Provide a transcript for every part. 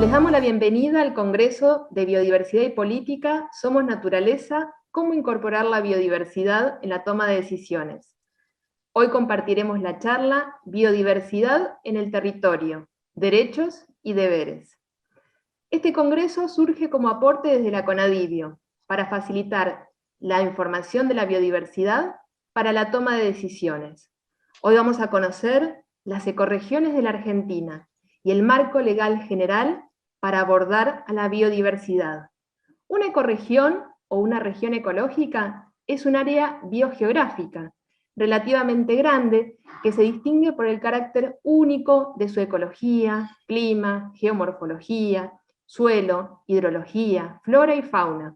Les damos la bienvenida al Congreso de Biodiversidad y Política Somos Naturaleza, cómo incorporar la biodiversidad en la toma de decisiones. Hoy compartiremos la charla Biodiversidad en el territorio, derechos y deberes. Este congreso surge como aporte desde la CONADIBIO para facilitar la información de la biodiversidad para la toma de decisiones. Hoy vamos a conocer las ecorregiones de la Argentina y el marco legal general para abordar a la biodiversidad. Una ecorregión o una región ecológica es un área biogeográfica relativamente grande que se distingue por el carácter único de su ecología, clima, geomorfología, suelo, hidrología, flora y fauna.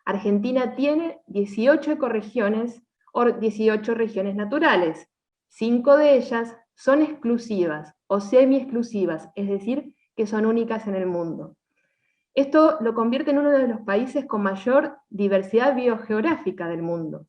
Argentina tiene 18 ecorregiones o 18 regiones naturales. 5 de ellas son exclusivas o semi-exclusivas, es decir, que son únicas en el mundo. Esto lo convierte en uno de los países con mayor diversidad biogeográfica del mundo.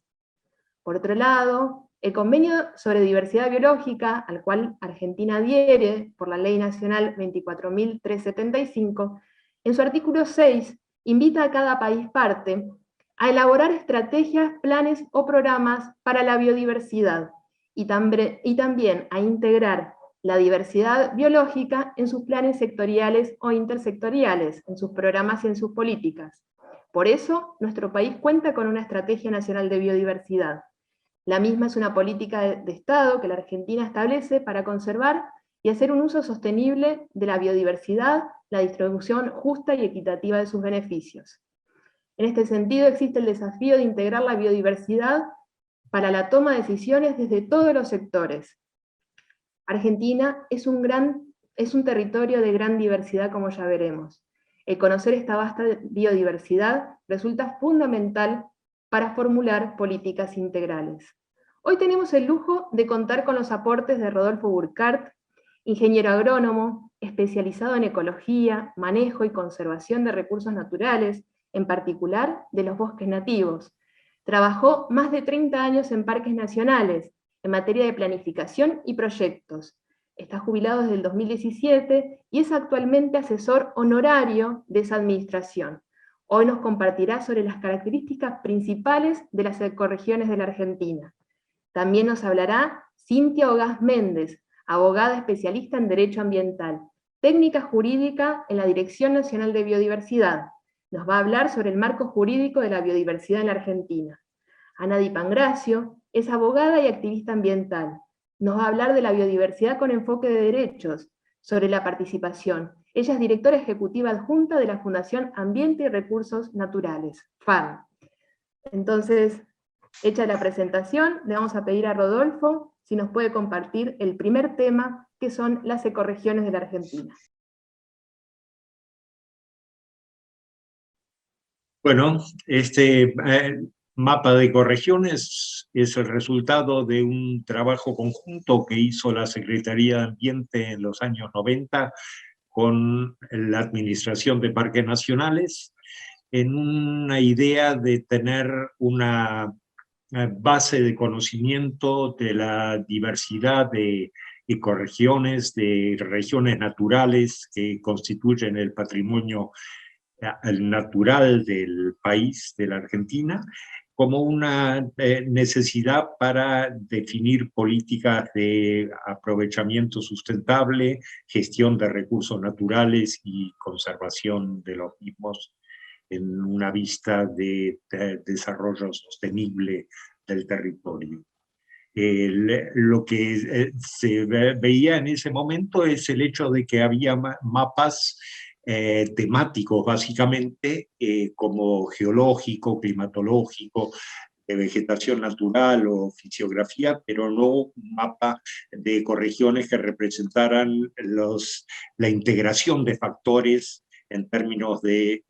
Por otro lado, el Convenio sobre Diversidad Biológica, al cual Argentina adhiere por la Ley Nacional 24.375, en su artículo 6 invita a cada país parte a elaborar estrategias, planes o programas para la biodiversidad y también a integrar la diversidad biológica en sus planes sectoriales o intersectoriales, en sus programas y en sus políticas. Por eso, nuestro país cuenta con una Estrategia Nacional de Biodiversidad. La misma es una política de Estado que la Argentina establece para conservar y hacer un uso sostenible de la biodiversidad, la distribución justa y equitativa de sus beneficios. En este sentido, existe el desafío de integrar la biodiversidad para la toma de decisiones desde todos los sectores. Argentina es un territorio de gran diversidad, como ya veremos. El conocer esta vasta biodiversidad resulta fundamental para formular políticas integrales. Hoy tenemos el lujo de contar con los aportes de Rodolfo Burkhardt, ingeniero agrónomo, especializado en ecología, manejo y conservación de recursos naturales, en particular de los bosques nativos. Trabajó más de 30 años en parques nacionales, en materia de planificación y proyectos. Está jubilado desde el 2017 y es actualmente asesor honorario de esa administración. Hoy nos compartirá sobre las características principales de las ecorregiones de la Argentina. También nos hablará Cintia Ogaz Méndez, abogada especialista en Derecho Ambiental, técnica jurídica en la Dirección Nacional de Biodiversidad. Nos va a hablar sobre el marco jurídico de la biodiversidad en la Argentina. Ana Di Pangracio es abogada y activista ambiental. Nos va a hablar de la biodiversidad con enfoque de derechos, sobre la participación. Ella es directora ejecutiva adjunta de la Fundación Ambiente y Recursos Naturales, FAN. Entonces, hecha la presentación, le vamos a pedir a Rodolfo si nos puede compartir el primer tema, que son las ecorregiones de la Argentina. Bueno, este mapa de ecorregiones es el resultado de un trabajo conjunto que hizo la Secretaría de Ambiente en los años 90 con la Administración de Parques Nacionales, en una idea de tener una base de conocimiento de la diversidad de ecorregiones, de regiones naturales que constituyen el patrimonio natural del país, de la Argentina, como una necesidad para definir políticas de aprovechamiento sustentable, gestión de recursos naturales y conservación de los mismos en una vista de desarrollo sostenible del territorio. Lo que se veía en ese momento es el hecho de que había mapas temáticos, básicamente, como geológico, climatológico, de vegetación natural o fisiografía, pero no un mapa de ecorregiones que representaran la integración de factores en términos de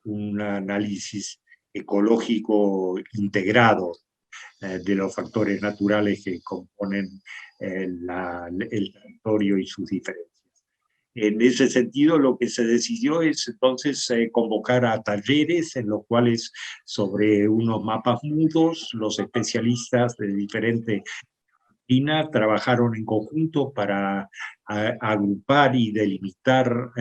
un análisis ecológico integrado de los factores naturales que componen el territorio y sus diferencias. En ese sentido, lo que se decidió es entonces convocar a talleres en los cuales sobre unos mapas mudos los especialistas de diferentes Argentina trabajaron en conjunto para agrupar y delimitar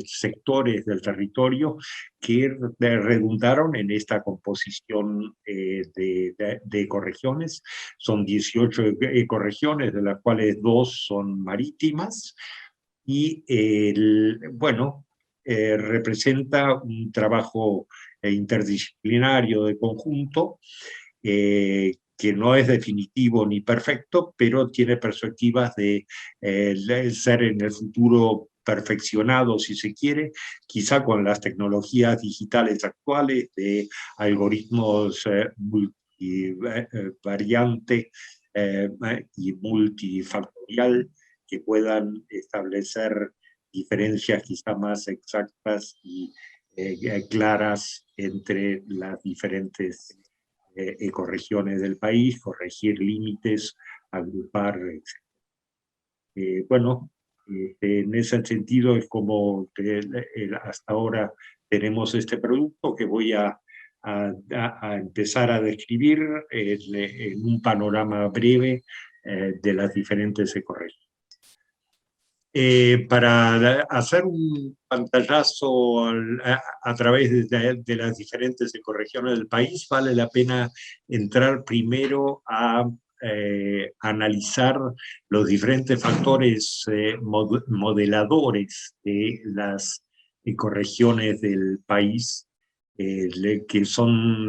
sectores del territorio que redundaron en esta composición de ecorregiones. Son 18 ecorregiones, de las cuales 2 son marítimas, y bueno, representa un trabajo interdisciplinario de conjunto, que no es definitivo ni perfecto, pero tiene perspectivas de ser en el futuro perfeccionado, si se quiere, quizá con las tecnologías digitales actuales de algoritmos multivariante y multifactorial, que puedan establecer diferencias quizá más exactas y claras entre las diferentes ecorregiones del país, corregir límites, agrupar, etc. Bueno, en ese sentido es como hasta ahora tenemos este producto que voy a empezar a describir en un panorama breve de las diferentes ecorregiones. Para hacer un pantallazo a través de las diferentes ecorregiones del país, vale la pena entrar primero a analizar los diferentes factores modeladores de las ecorregiones del país, que son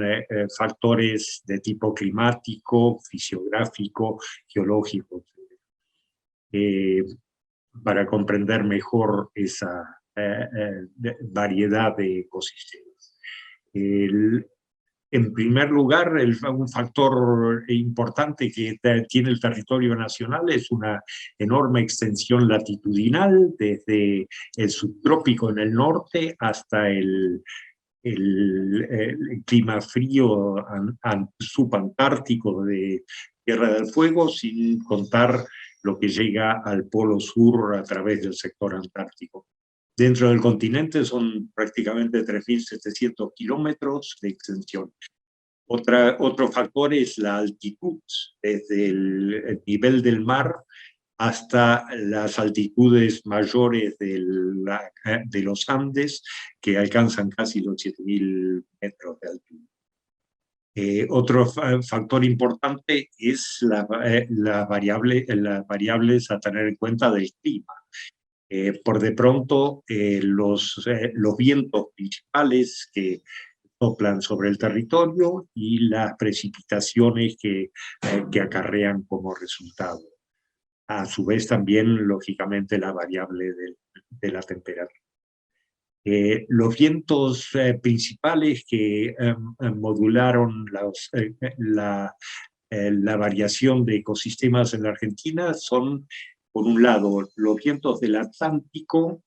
factores de tipo climático, fisiográfico, geológico, para comprender mejor esa variedad de ecosistemas. En primer lugar, un factor importante que tiene el territorio nacional es una enorme extensión latitudinal, desde el subtrópico en el norte hasta el clima frío subantártico de Tierra del Fuego, sin contar lo que llega al polo sur a través del sector antártico. Dentro del continente son prácticamente 3.700 kilómetros de extensión. Otro factor es la altitud, desde el nivel del mar hasta las altitudes mayores de los Andes, que alcanzan casi los 7.000 metros de altura. Otro factor importante es las variables a tener en cuenta del clima. Por de pronto, los vientos principales que soplan sobre el territorio y las precipitaciones que acarrean como resultado. A su vez también, lógicamente, la variable de la temperatura. Los vientos principales que modularon la variación de ecosistemas en la Argentina son, por un lado, los vientos del Atlántico,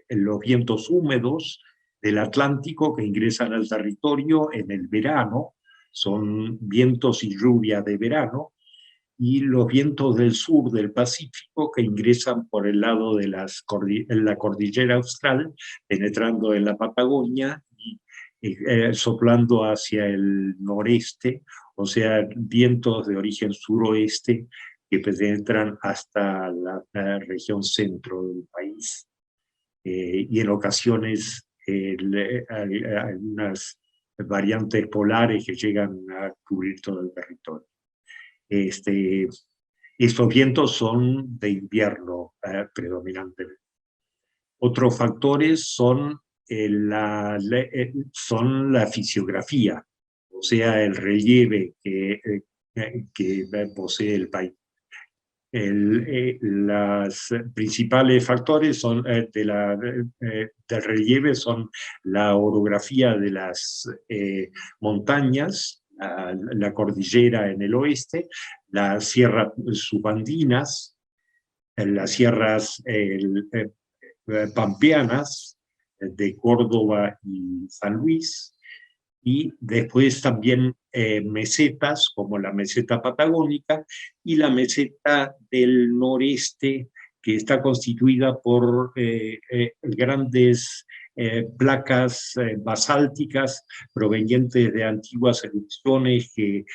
los vientos húmedos del Atlántico que ingresan al territorio en el verano, son vientos y lluvia de verano, y los vientos del sur del Pacífico que ingresan por el lado de la cordillera austral, penetrando en la Patagonia y soplando hacia el noreste, o sea, vientos de origen suroeste que penetran hasta la región centro del país. Y en ocasiones algunas variantes polares que llegan a cubrir todo el territorio. Estos vientos son de invierno predominantemente. Otros factores son la fisiografía, o sea, el relieve que posee el país. Los principales factores del relieve son la orografía de las montañas, la cordillera en el oeste, las sierras subandinas, las sierras pampeanas de Córdoba y San Luis, y después también mesetas como la meseta patagónica y la meseta del noreste, que está constituida por grandes placas basálticas provenientes de antiguas erupciones que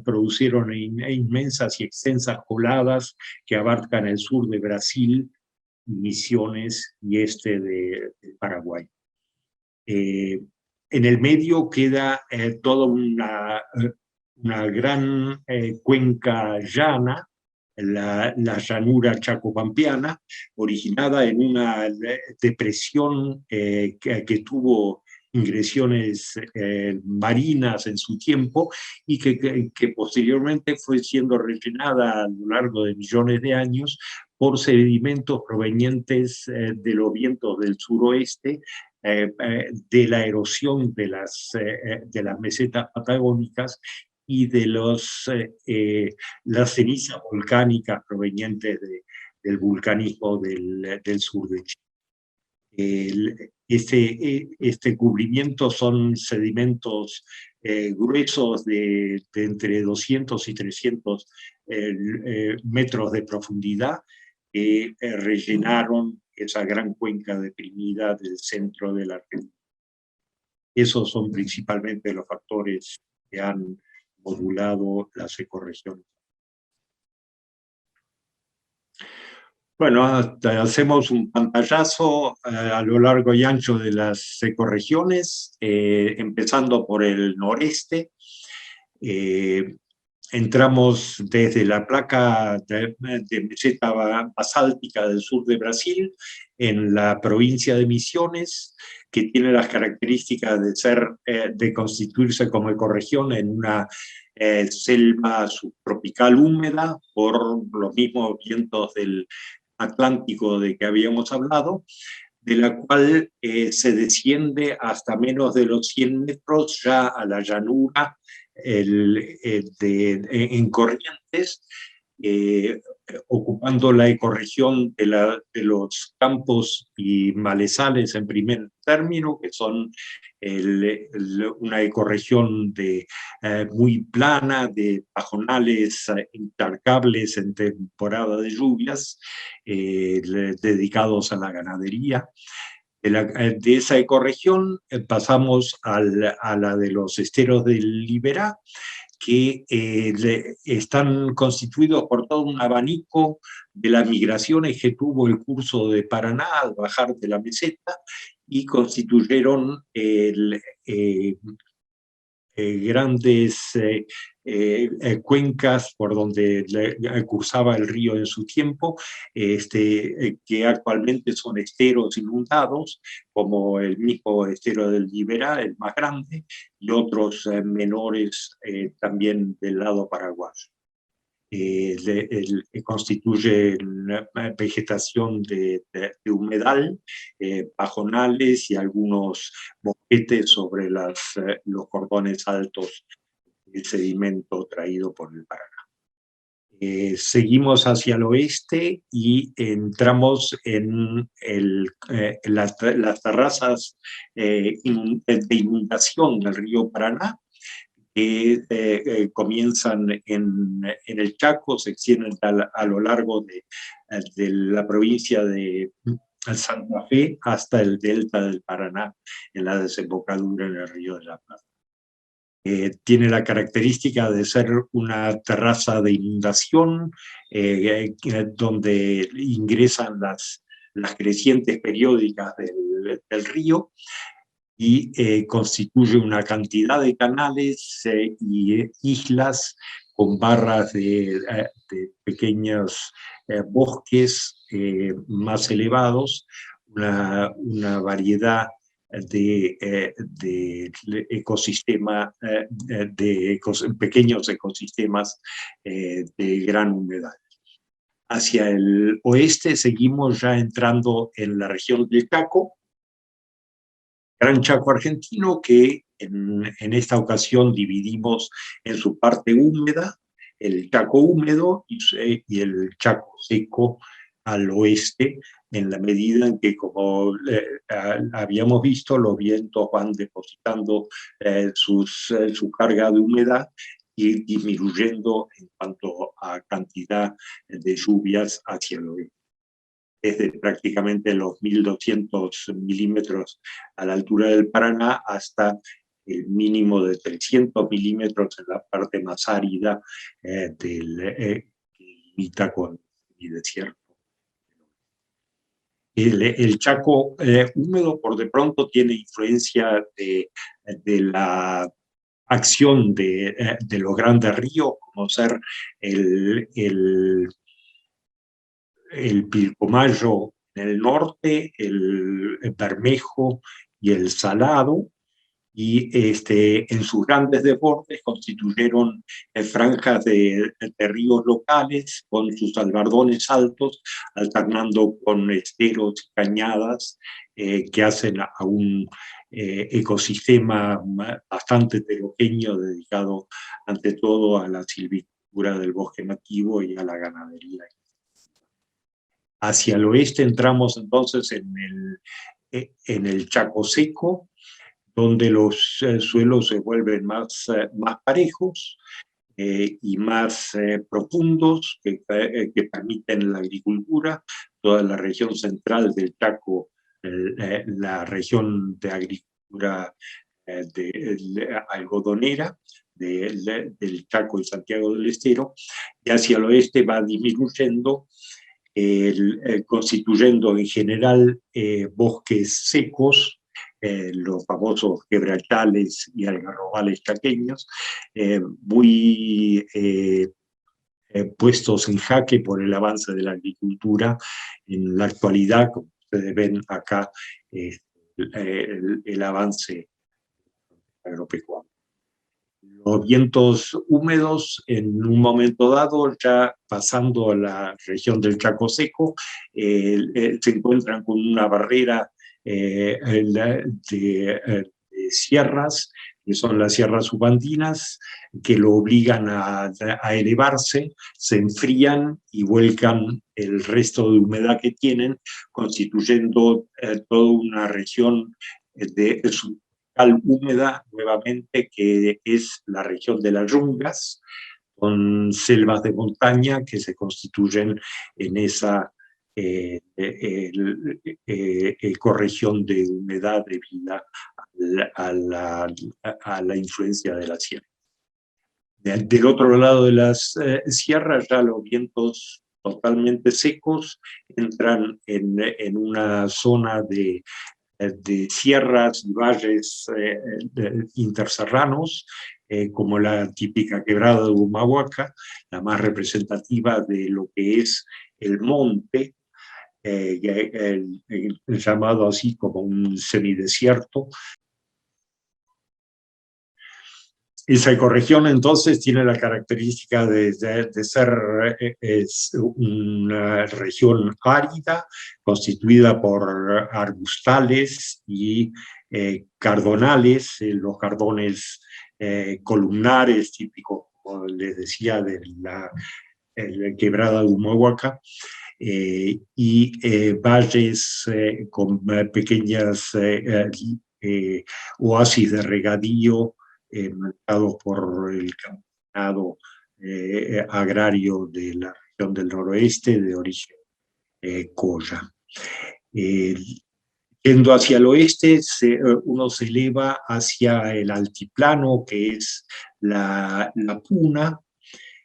produjeron inmensas y extensas coladas que abarcan el sur de Brasil, Misiones y este de Paraguay. En el medio queda toda una gran cuenca llana, la llanura chacopampeana, originada en una depresión que tuvo ingresiones marinas en su tiempo y que posteriormente fue siendo rellenada a lo largo de millones de años por sedimentos provenientes de los vientos del suroeste, de la erosión de las mesetas patagónicas y de las cenizas volcánicas provenientes del vulcanismo del sur de Chile. Este cubrimiento son sedimentos gruesos de entre 200 y 300 metros de profundidad que rellenaron esa gran cuenca deprimida del centro de la Argentina. Esos son principalmente los factores que han modulado las ecorregiones. Bueno, hacemos un pantallazo a lo largo y ancho de las ecorregiones, empezando por el noreste. Entramos desde la placa de meseta basáltica del sur de Brasil, en la provincia de Misiones, que tiene las características de constituirse como ecorregión en una selva subtropical húmeda por los mismos vientos del Atlántico de que habíamos hablado, de la cual se desciende hasta menos de los 100 metros ya a la llanura en Corrientes, ocupando la ecorregión de los campos y malezales en primer término, que son una ecorregión muy plana, de pajonales intercables en temporada de lluvias, dedicados a la ganadería. De esa ecorregión pasamos a la de los esteros del Liberá, que están constituidos por todo un abanico de las migraciones que tuvo el curso de Paraná al bajar de la meseta y constituyeron grandes cuencas por donde cursaba el río en su tiempo, que actualmente son esteros inundados, como el mismo estero del Liberá, el más grande, y otros menores también del lado paraguayo. Constituye una vegetación de humedal, pajonales y algunos boquetes sobre los cordones altos del sedimento traído por el Paraná. Seguimos hacia el oeste y entramos en las terrazas de inundación del río Paraná, que comienzan en el Chaco, se extienden a lo largo de la provincia de Santa Fe hasta el delta del Paraná, en la desembocadura en el río de la Plata. Tiene la característica de ser una terraza de inundación, donde ingresan las crecientes periódicas del río, y constituye una cantidad de canales y islas con barras de pequeños bosques más elevados, una variedad de pequeños ecosistemas de gran humedad. Hacia el oeste seguimos ya entrando en la región del Chaco, Gran Chaco argentino, que en esta ocasión dividimos en su parte húmeda, el Chaco húmedo y el Chaco seco al oeste, en la medida en que, como habíamos visto, los vientos van depositando su carga de humedad y disminuyendo en cuanto a cantidad de lluvias hacia el oeste. desde prácticamente los 1200 milímetros a la altura del Paraná hasta el mínimo de 300 milímetros en la parte más árida que limita con el desierto. El Chaco húmedo, por de pronto, tiene influencia de la acción de los grandes ríos, como ser el Pilcomayo en el norte, el Bermejo y el Salado, y en sus grandes desbordes constituyeron franjas de ríos locales con sus albardones altos, alternando con esteros y cañadas que hacen a un ecosistema bastante heterogéneo dedicado ante todo a la silvicultura del bosque nativo y a la ganadería. Hacia el oeste entramos entonces en el Chaco seco, donde los suelos se vuelven más parejos y más profundos, que permiten la agricultura. Toda la región central del Chaco, la región de agricultura algodonera, del Chaco y Santiago del Estero, y hacia el oeste va disminuyendo, constituyendo en general bosques secos, los famosos quebrachales y algarrobales chaqueños, muy puestos en jaque por el avance de la agricultura. En la actualidad, como ustedes ven acá, el avance agropecuario. Los vientos húmedos, en un momento dado, ya pasando a la región del Chaco seco, se encuentran con una barrera de sierras, que son las sierras subandinas, que lo obligan a elevarse, se enfrían y vuelcan el resto de humedad que tienen, constituyendo toda una región de húmeda nuevamente, que es la región de las yungas, con selvas de montaña que se constituyen en esa ecorregión de humedad debida a la influencia de la sierra. Del otro lado de las sierras, ya los vientos totalmente secos entran en una zona de sierras y valles interserranos, como la típica quebrada de Humahuaca, la más representativa de lo que es el monte, el llamado así como un semidesierto. Esa ecorregión entonces tiene la característica de ser una región árida, constituida por arbustales y cardonales, los cardones columnares típicos, como les decía, de la quebrada de Humahuaca, y valles con pequeñas oasis de regadío, marcados por el campeonato agrario de la región del noroeste, de origen Colla. Yendo hacia el oeste, uno se eleva hacia el altiplano, que es la Puna,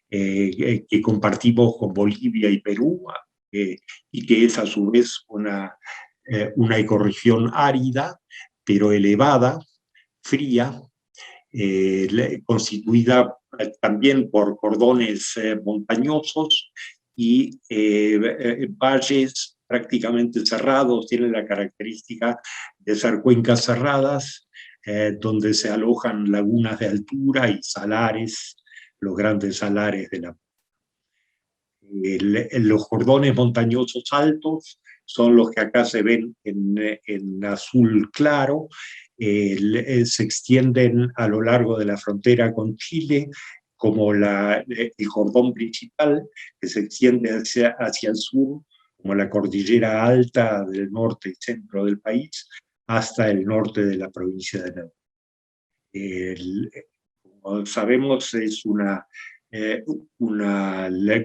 que compartimos con Bolivia y Perú, y que es a su vez una ecorregión árida, pero elevada, fría, constituida también por cordones montañosos y valles prácticamente cerrados. Tienen la característica de ser cuencas cerradas, donde se alojan lagunas de altura y salares, los grandes salares de la... Los cordones montañosos altos son los que acá se ven en azul claro. Se extienden a lo largo de la frontera con Chile, como el cordón principal, que se extiende hacia el sur, como la cordillera alta del norte y centro del país, hasta el norte de la provincia de Neuquén. Como sabemos, es una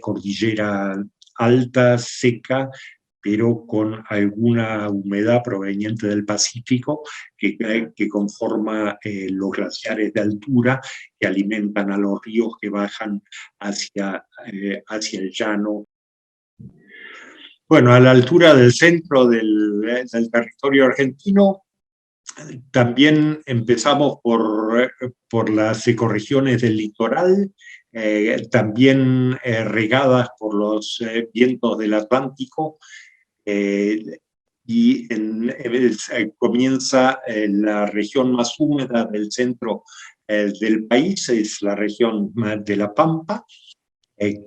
cordillera alta, seca, pero con alguna humedad proveniente del Pacífico que conforma los glaciares de altura que alimentan a los ríos que bajan hacia el llano. Bueno, a la altura del centro del territorio argentino, también empezamos por las ecorregiones del litoral, también regadas por los vientos del Atlántico, y comienza la región más húmeda del centro del país, es la región de La Pampa,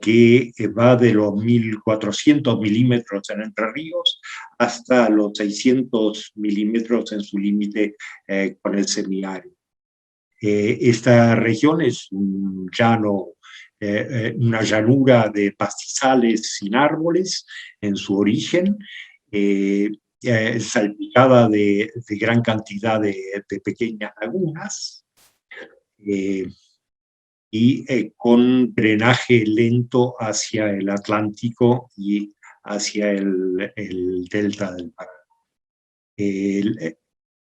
que va de los 1.400 milímetros en Entre Ríos hasta los 600 milímetros en su límite con el semiárido. Esta región es un llano, una llanura de pastizales sin árboles en su origen, salpicada de gran cantidad de pequeñas lagunas, y con drenaje lento hacia el Atlántico y hacia el delta del Paraná.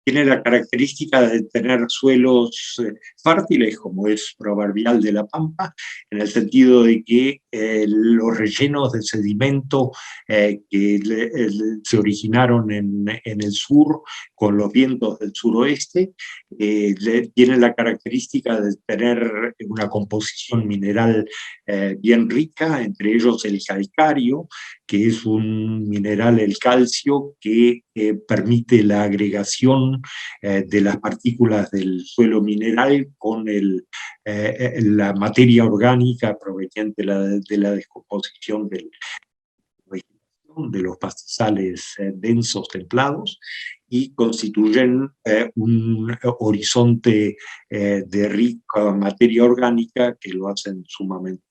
Tiene la característica de tener suelos fértiles, como es proverbial de La Pampa, en el sentido de que los rellenos de sedimento que se originaron en el sur con los vientos del suroeste, tienen la característica de tener una composición mineral bien rica, entre ellos el calcario, que es un mineral, el calcio, que permite la agregación de las partículas del suelo mineral con la materia orgánica proveniente de la descomposición de los pastizales densos templados, y constituyen un horizonte de rica materia orgánica que lo hacen sumamente.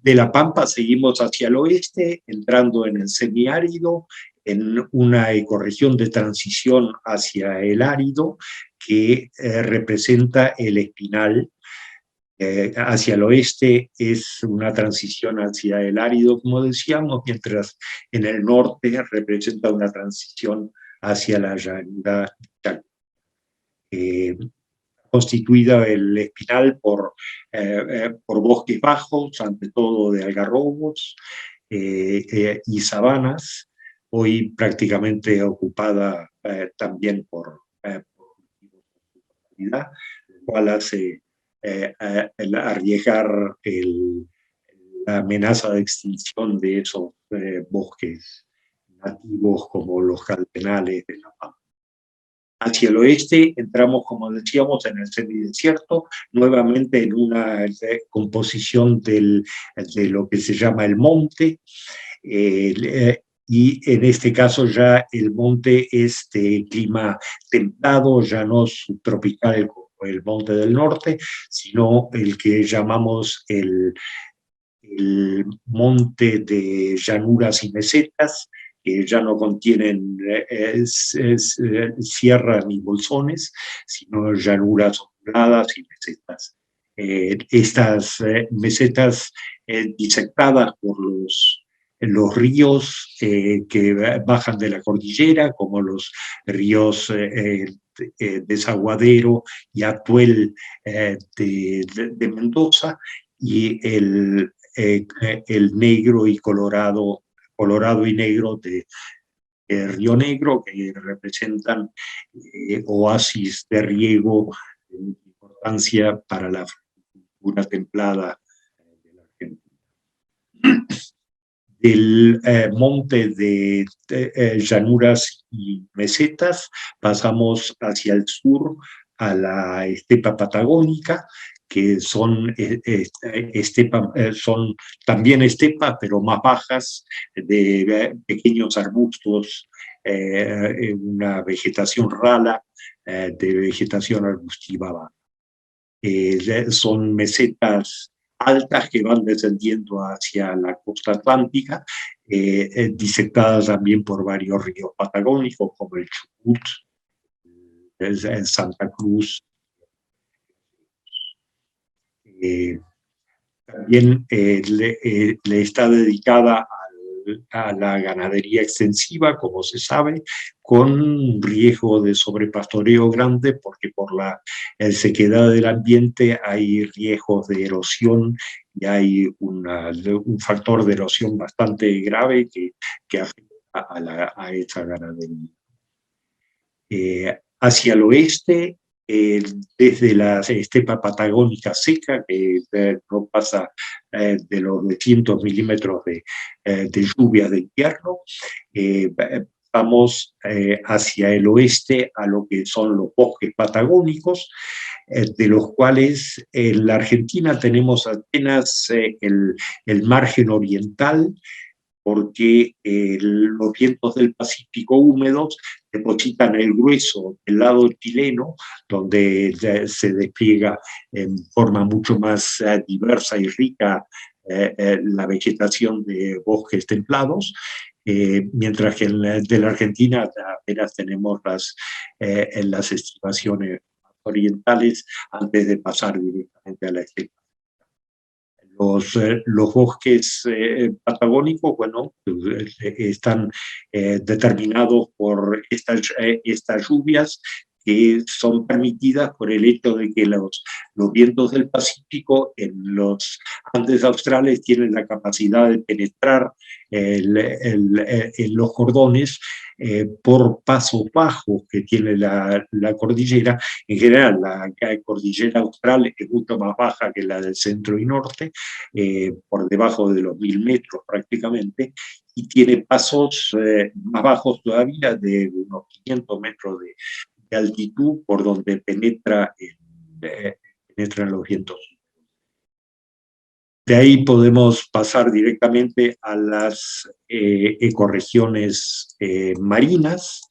De La Pampa seguimos hacia el oeste, entrando en el semiárido, en una ecorregión de transición hacia el árido que representa el Espinal. Hacia el oeste es una transición hacia el árido, como decíamos, mientras en el norte representa una transición hacia la llanura. Constituida el Espinal por bosques bajos, ante todo de algarrobos y sabanas, hoy prácticamente ocupada también por calidad, lo cual hace arriesgar la amenaza de extinción de esos bosques nativos como los cardenales de La Pampa. Hacia el oeste entramos, como decíamos, en el semidesierto, nuevamente en una composición de lo que se llama el monte, y en este caso ya el monte es de clima templado, ya no subtropical como el monte del norte, sino el que llamamos el monte de llanuras y mesetas, que ya no contienen sierras ni bolsones, sino llanuras onduladas y mesetas. Estas mesetas disectadas por los ríos que bajan de la cordillera, como los ríos Desaguadero y Atuel de Mendoza, y el negro y colorado y negro de Río Negro, que representan oasis de riego de importancia para la agricultura templada de la Argentina. Del monte de llanuras y mesetas pasamos hacia el sur a la estepa patagónica, que son son también estepas, pero más bajas, de pequeños arbustos, una vegetación rala, de vegetación arbustiva. Son mesetas altas que van descendiendo hacia la costa atlántica, disectadas también por varios ríos patagónicos, como el Chubut, el Santa Cruz. también le está dedicada a la ganadería extensiva, como se sabe, con riesgo de sobrepastoreo grande, porque por la sequedad del ambiente hay riesgos de erosión y hay un factor de erosión bastante grave que afecta a esa ganadería. Hacia el oeste, desde la estepa patagónica seca, que no pasa de los 200 milímetros de lluvias de invierno, vamos hacia el oeste a lo que son los bosques patagónicos, de los cuales en la Argentina tenemos apenas el margen oriental, porque los vientos del Pacífico húmedos depositan el grueso del lado chileno, donde se despliega en forma mucho más diversa y rica la vegetación de bosques templados, mientras que de la Argentina apenas tenemos las estimaciones orientales antes de pasar directamente a la estepa. Los bosques patagónicos, bueno, están determinados por estas lluvias que son permitidas por el hecho de que los vientos del Pacífico en los Andes australes tienen la capacidad de penetrar en los cordones por pasos bajos que tiene la cordillera. En general, la cordillera austral es mucho más baja que la del centro y norte, por debajo de los 1000 metros prácticamente, y tiene pasos más bajos todavía, de unos 500 metros de altitud, por donde penetran los vientos. De ahí podemos pasar directamente a las ecorregiones marinas.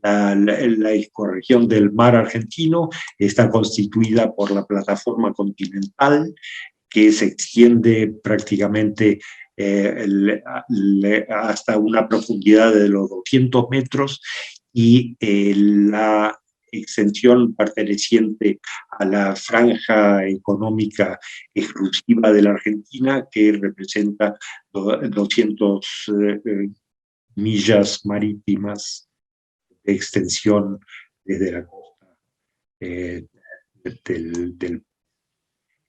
La ecorregión del mar argentino está constituida por la plataforma continental, que se extiende prácticamente hasta una profundidad de los 200 metros, y la extensión perteneciente a la franja económica exclusiva de la Argentina, que representa 200 millas marítimas de extensión desde la costa del.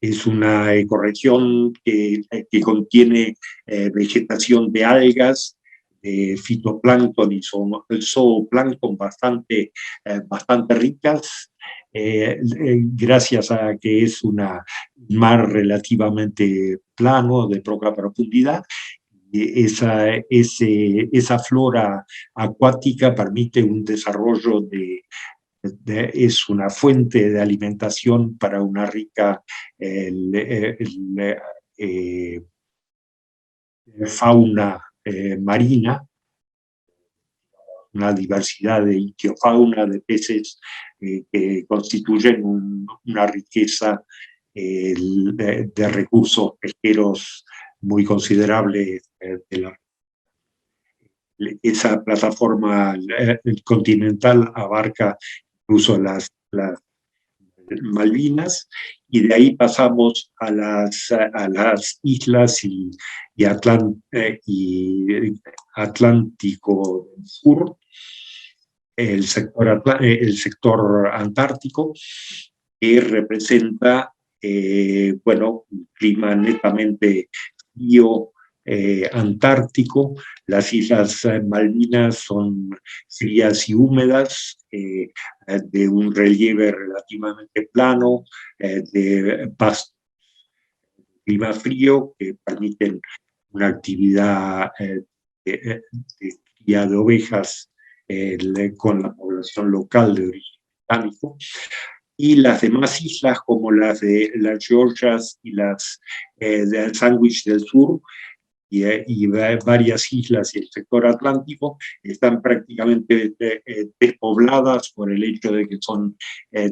Es una ecorregión que contiene vegetación de algas, fitoplancton y zooplancton bastante ricas, gracias a que es un mar relativamente plano, de poca profundidad. Esa flora acuática permite un desarrollo es una fuente de alimentación para una rica fauna marina, una diversidad de ictiofauna, de peces que constituyen una riqueza de recursos pesqueros muy considerable esa plataforma continental abarca incluso las Malvinas, y de ahí pasamos a las islas y Atlántico Sur, el sector antártico, que representa un clima netamente frío, antártico. Las islas Malvinas son frías y húmedas, de un relieve relativamente plano, de clima frío, que permiten una actividad de cría de ovejas con la población local de origen británico. Y las demás islas, como las de las Georgias y las del Sandwich del Sur, y varias islas y el sector atlántico, están prácticamente despobladas por el hecho de que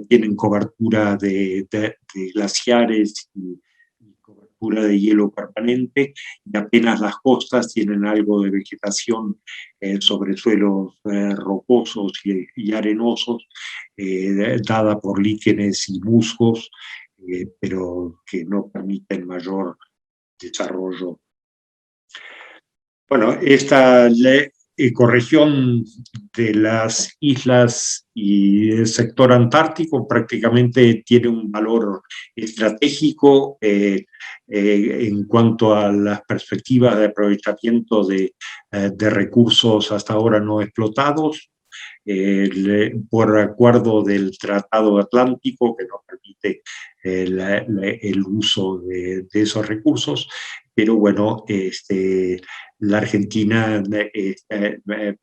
tienen cobertura de glaciares y cobertura de hielo permanente, y apenas las costas tienen algo de vegetación sobre suelos rocosos y arenosos, dada por líquenes y musgos, pero que no permiten mayor desarrollo. Bueno, esta ecorregión de las islas y el sector antártico prácticamente tiene un valor estratégico en cuanto a las perspectivas de aprovechamiento de recursos hasta ahora no explotados, por acuerdo del Tratado Atlántico que nos permite el uso de esos recursos, pero bueno, la Argentina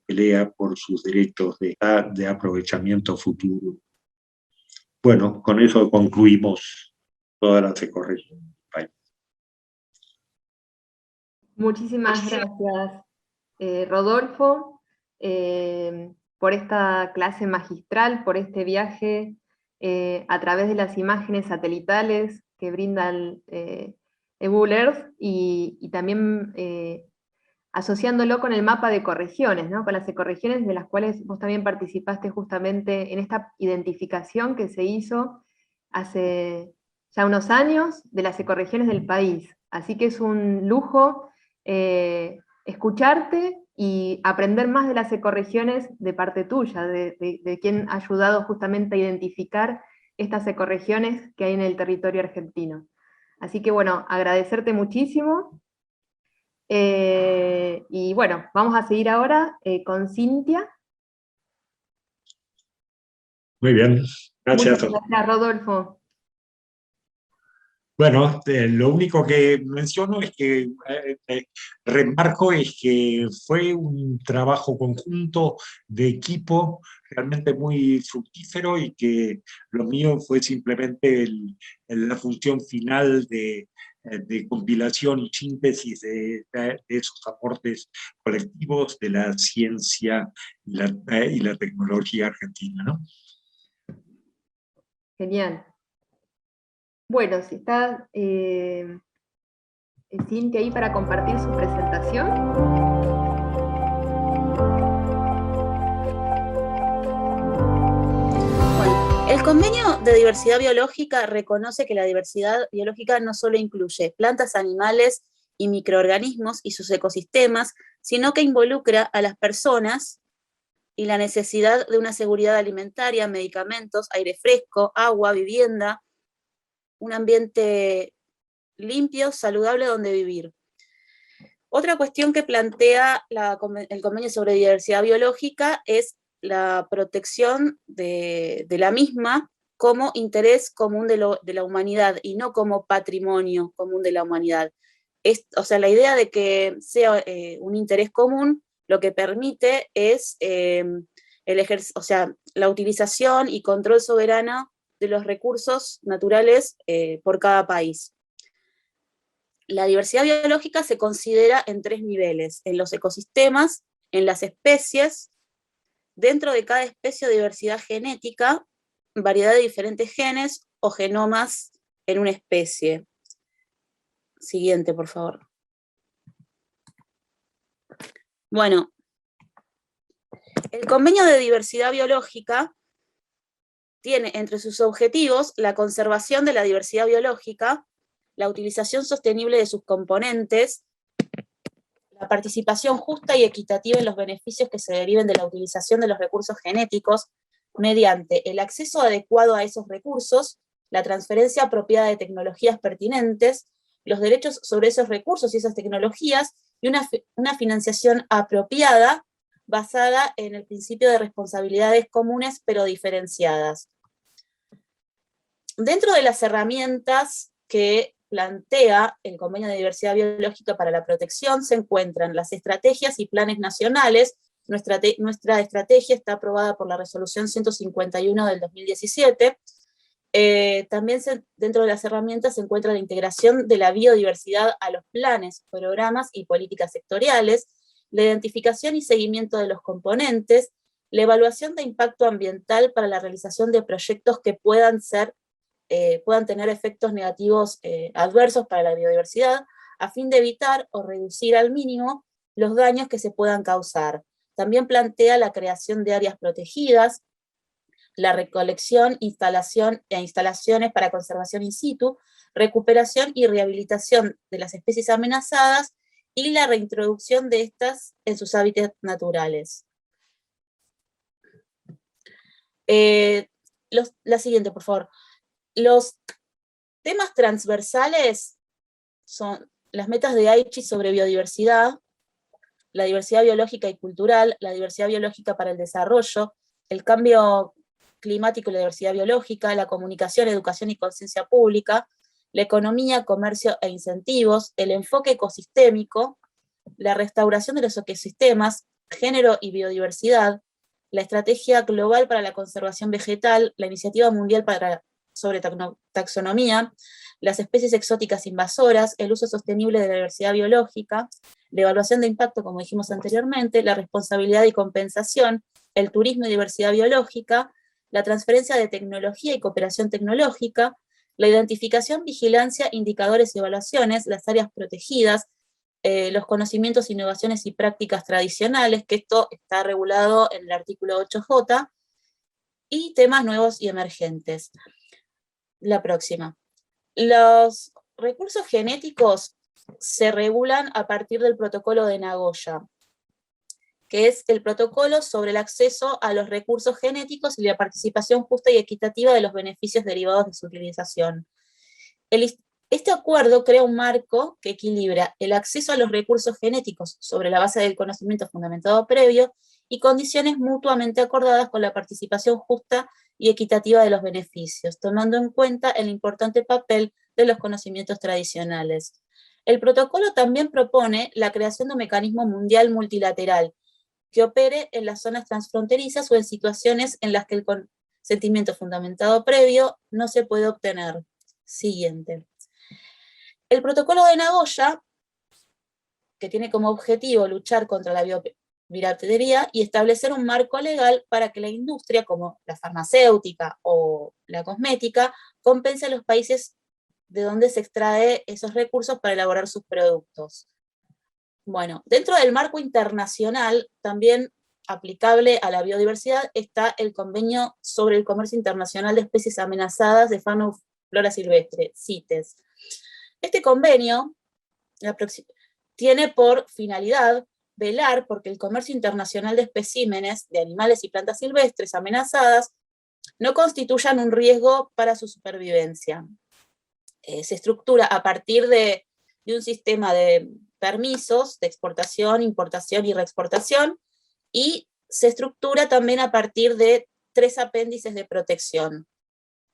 pelea por sus derechos de aprovechamiento futuro. Bueno, con eso concluimos todas las ecorregiones del país. Muchísimas gracias, Rodolfo, por esta clase magistral, por este viaje a través de las imágenes satelitales que brinda el Google Earth y también asociándolo con el mapa de ecorregiones, ¿no? Con las ecorregiones de las cuales vos también participaste justamente en esta identificación que se hizo hace ya unos años de las ecorregiones del país. Así que es un lujo escucharte y aprender más de las ecorregiones de parte tuya, de quien ha ayudado justamente a identificar estas ecorregiones que hay en el territorio argentino. Así que bueno, agradecerte muchísimo. Y bueno, vamos a seguir ahora con Cintia. Muy bien, gracias. Muchas gracias, Rodolfo. Bueno, lo único que menciono es que remarco es que fue un trabajo conjunto de equipo realmente muy fructífero y que lo mío fue simplemente la función final de compilación y síntesis de esos aportes colectivos de la ciencia y la tecnología argentina, ¿no? Genial. Bueno, si está Cintia ahí para compartir su presentación. Bueno, el Convenio de Diversidad Biológica reconoce que la diversidad biológica no solo incluye plantas, animales y microorganismos y sus ecosistemas, sino que involucra a las personas y la necesidad de una seguridad alimentaria, medicamentos, aire fresco, agua, vivienda, un ambiente limpio, saludable donde vivir. Otra cuestión que plantea el Convenio sobre Diversidad Biológica es la protección de la misma como interés común de la humanidad y no como patrimonio común de la humanidad. O sea, la idea de que sea un interés común lo que permite es la utilización y control soberano de los recursos naturales por cada país. La diversidad biológica se considera en 3 niveles: en los ecosistemas, en las especies, dentro de cada especie diversidad genética, variedad de diferentes genes o genomas en una especie. Siguiente, por favor. Bueno, el Convenio de Diversidad Biológica tiene entre sus objetivos la conservación de la diversidad biológica, la utilización sostenible de sus componentes, la participación justa y equitativa en los beneficios que se deriven de la utilización de los recursos genéticos mediante el acceso adecuado a esos recursos, la transferencia apropiada de tecnologías pertinentes, los derechos sobre esos recursos y esas tecnologías, y una financiación apropiada basada en el principio de responsabilidades comunes pero diferenciadas. Dentro de las herramientas que plantea el Convenio de Diversidad Biológica para la protección se encuentran las estrategias y planes nacionales. Nuestra estrategia está aprobada por la Resolución 151 del 2017. También dentro de las herramientas se encuentra la integración de la biodiversidad a los planes, programas y políticas sectoriales, la identificación y seguimiento de los componentes, la evaluación de impacto ambiental para la realización de proyectos que puedan tener efectos negativos adversos para la biodiversidad, a fin de evitar o reducir al mínimo los daños que se puedan causar. También plantea la creación de áreas protegidas, la recolección, instalación e instalaciones para conservación in situ, recuperación y rehabilitación de las especies amenazadas y la reintroducción de estas en sus hábitats naturales. La siguiente, por favor. Los temas transversales son las metas de Aichi sobre biodiversidad, la diversidad biológica y cultural, la diversidad biológica para el desarrollo, el cambio climático y la diversidad biológica, la comunicación, educación y conciencia pública, la economía, comercio e incentivos, el enfoque ecosistémico, la restauración de los ecosistemas, género y biodiversidad, la estrategia global para la conservación vegetal, la iniciativa mundial sobre taxonomía, las especies exóticas invasoras, el uso sostenible de la diversidad biológica, la evaluación de impacto, como dijimos anteriormente, la responsabilidad y compensación, el turismo y diversidad biológica, la transferencia de tecnología y cooperación tecnológica, la identificación, vigilancia, indicadores y evaluaciones, las áreas protegidas, los conocimientos, innovaciones y prácticas tradicionales, que esto está regulado en el artículo 8J, y temas nuevos y emergentes. La próxima. Los recursos genéticos se regulan a partir del protocolo de Nagoya, que es el protocolo sobre el acceso a los recursos genéticos y la participación justa y equitativa de los beneficios derivados de su utilización. Este acuerdo crea un marco que equilibra el acceso a los recursos genéticos sobre la base del conocimiento fundamentado previo y condiciones mutuamente acordadas con la participación justa y equitativa de los beneficios, tomando en cuenta el importante papel de los conocimientos tradicionales. El protocolo también propone la creación de un mecanismo mundial multilateral que opere en las zonas transfronterizas o en situaciones en las que el consentimiento fundamentado previo no se puede obtener. Siguiente. El protocolo de Nagoya, que tiene como objetivo luchar contra la biopiratería y establecer un marco legal para que la industria, como la farmacéutica o la cosmética, compense a los países de donde se extrae esos recursos para elaborar sus productos. Bueno, dentro del marco internacional, también aplicable a la biodiversidad, está el Convenio sobre el Comercio Internacional de Especies Amenazadas de Fauna y Flora Silvestre, CITES. Este convenio tiene por finalidad velar porque el comercio internacional de especímenes de animales y plantas silvestres amenazadas no constituyan un riesgo para su supervivencia. Se estructura a partir de un sistema de permisos de exportación, importación y reexportación, y se estructura también a partir de 3 apéndices de protección.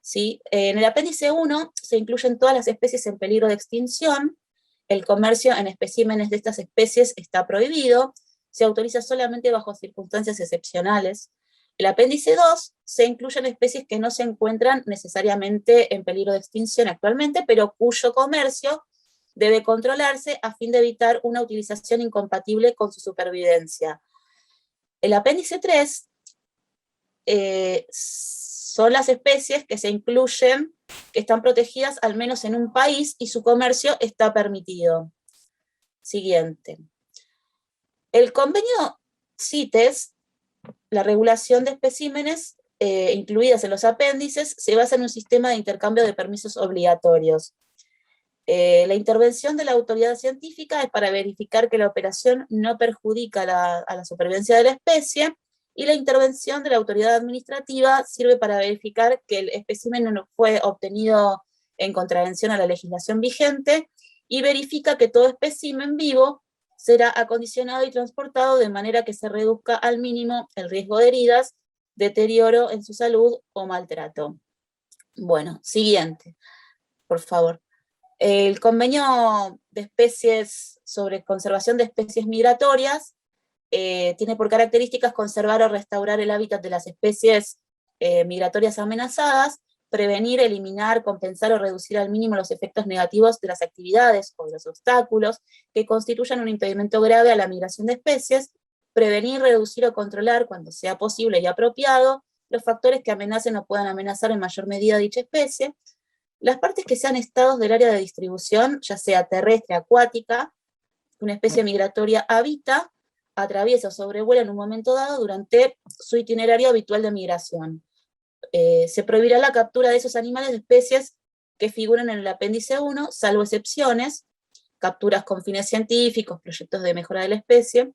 ¿Sí? En el apéndice 1 se incluyen todas las especies en peligro de extinción, el comercio en especímenes de estas especies está prohibido, se autoriza solamente bajo circunstancias excepcionales. El apéndice 2 se incluyen especies que no se encuentran necesariamente en peligro de extinción actualmente, pero cuyo comercio debe controlarse a fin de evitar una utilización incompatible con su supervivencia. El apéndice 3 son las especies que se incluyen, que están protegidas al menos en un país y su comercio está permitido. Siguiente. El convenio CITES, la regulación de especímenes incluidas en los apéndices, se basa en un sistema de intercambio de permisos obligatorios. La intervención de la autoridad científica es para verificar que la operación no perjudica a la supervivencia de la especie, y la intervención de la autoridad administrativa sirve para verificar que el espécimen no fue obtenido en contravención a la legislación vigente y verifica que todo espécimen vivo será acondicionado y transportado de manera que se reduzca al mínimo el riesgo de heridas, deterioro en su salud o maltrato. Bueno, siguiente, por favor. El convenio de especies sobre conservación de especies migratorias tiene por características conservar o restaurar el hábitat de las especies migratorias amenazadas, prevenir, eliminar, compensar o reducir al mínimo los efectos negativos de las actividades o de los obstáculos que constituyan un impedimento grave a la migración de especies, prevenir, reducir o controlar, cuando sea posible y apropiado, los factores que amenacen o puedan amenazar en mayor medida dicha especie, las partes que sean estados del área de distribución, ya sea terrestre, acuática, que una especie migratoria habita, atraviesa o sobrevuela en un momento dado durante su itinerario habitual de migración. se prohibirá la captura de esos animales de especies que figuran en el apéndice 1, salvo excepciones, capturas con fines científicos, proyectos de mejora de la especie,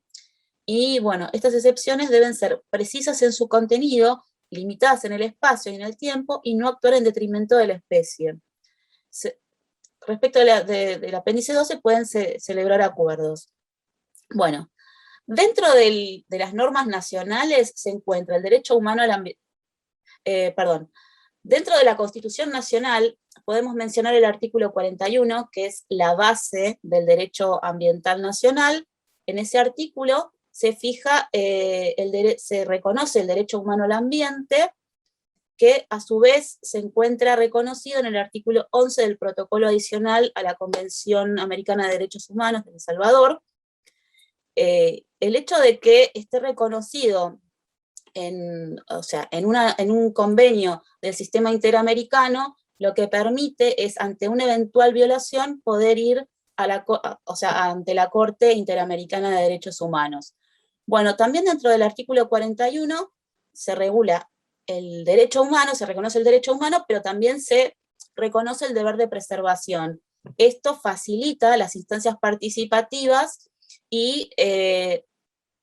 y bueno, estas excepciones deben ser precisas en su contenido, limitadas en el espacio y en el tiempo, y no actuar en detrimento de la especie. Respecto del apéndice 12 pueden celebrar acuerdos. Bueno, dentro de las normas nacionales se encuentra el derecho humano al ambiente, dentro de la Constitución Nacional podemos mencionar el artículo 41, que es la base del derecho ambiental nacional. En ese artículo se fija, se reconoce el derecho humano al ambiente, que a su vez se encuentra reconocido en el artículo 11 del protocolo adicional a la Convención Americana de Derechos Humanos de El Salvador. El hecho de que esté reconocido en un convenio del sistema interamericano, lo que permite es, ante una eventual violación, poder ir ante la Corte Interamericana de Derechos Humanos. Bueno, también dentro del artículo 41 se regula el derecho humano, se reconoce el derecho humano, pero también se reconoce el deber de preservación. Esto facilita las instancias participativas y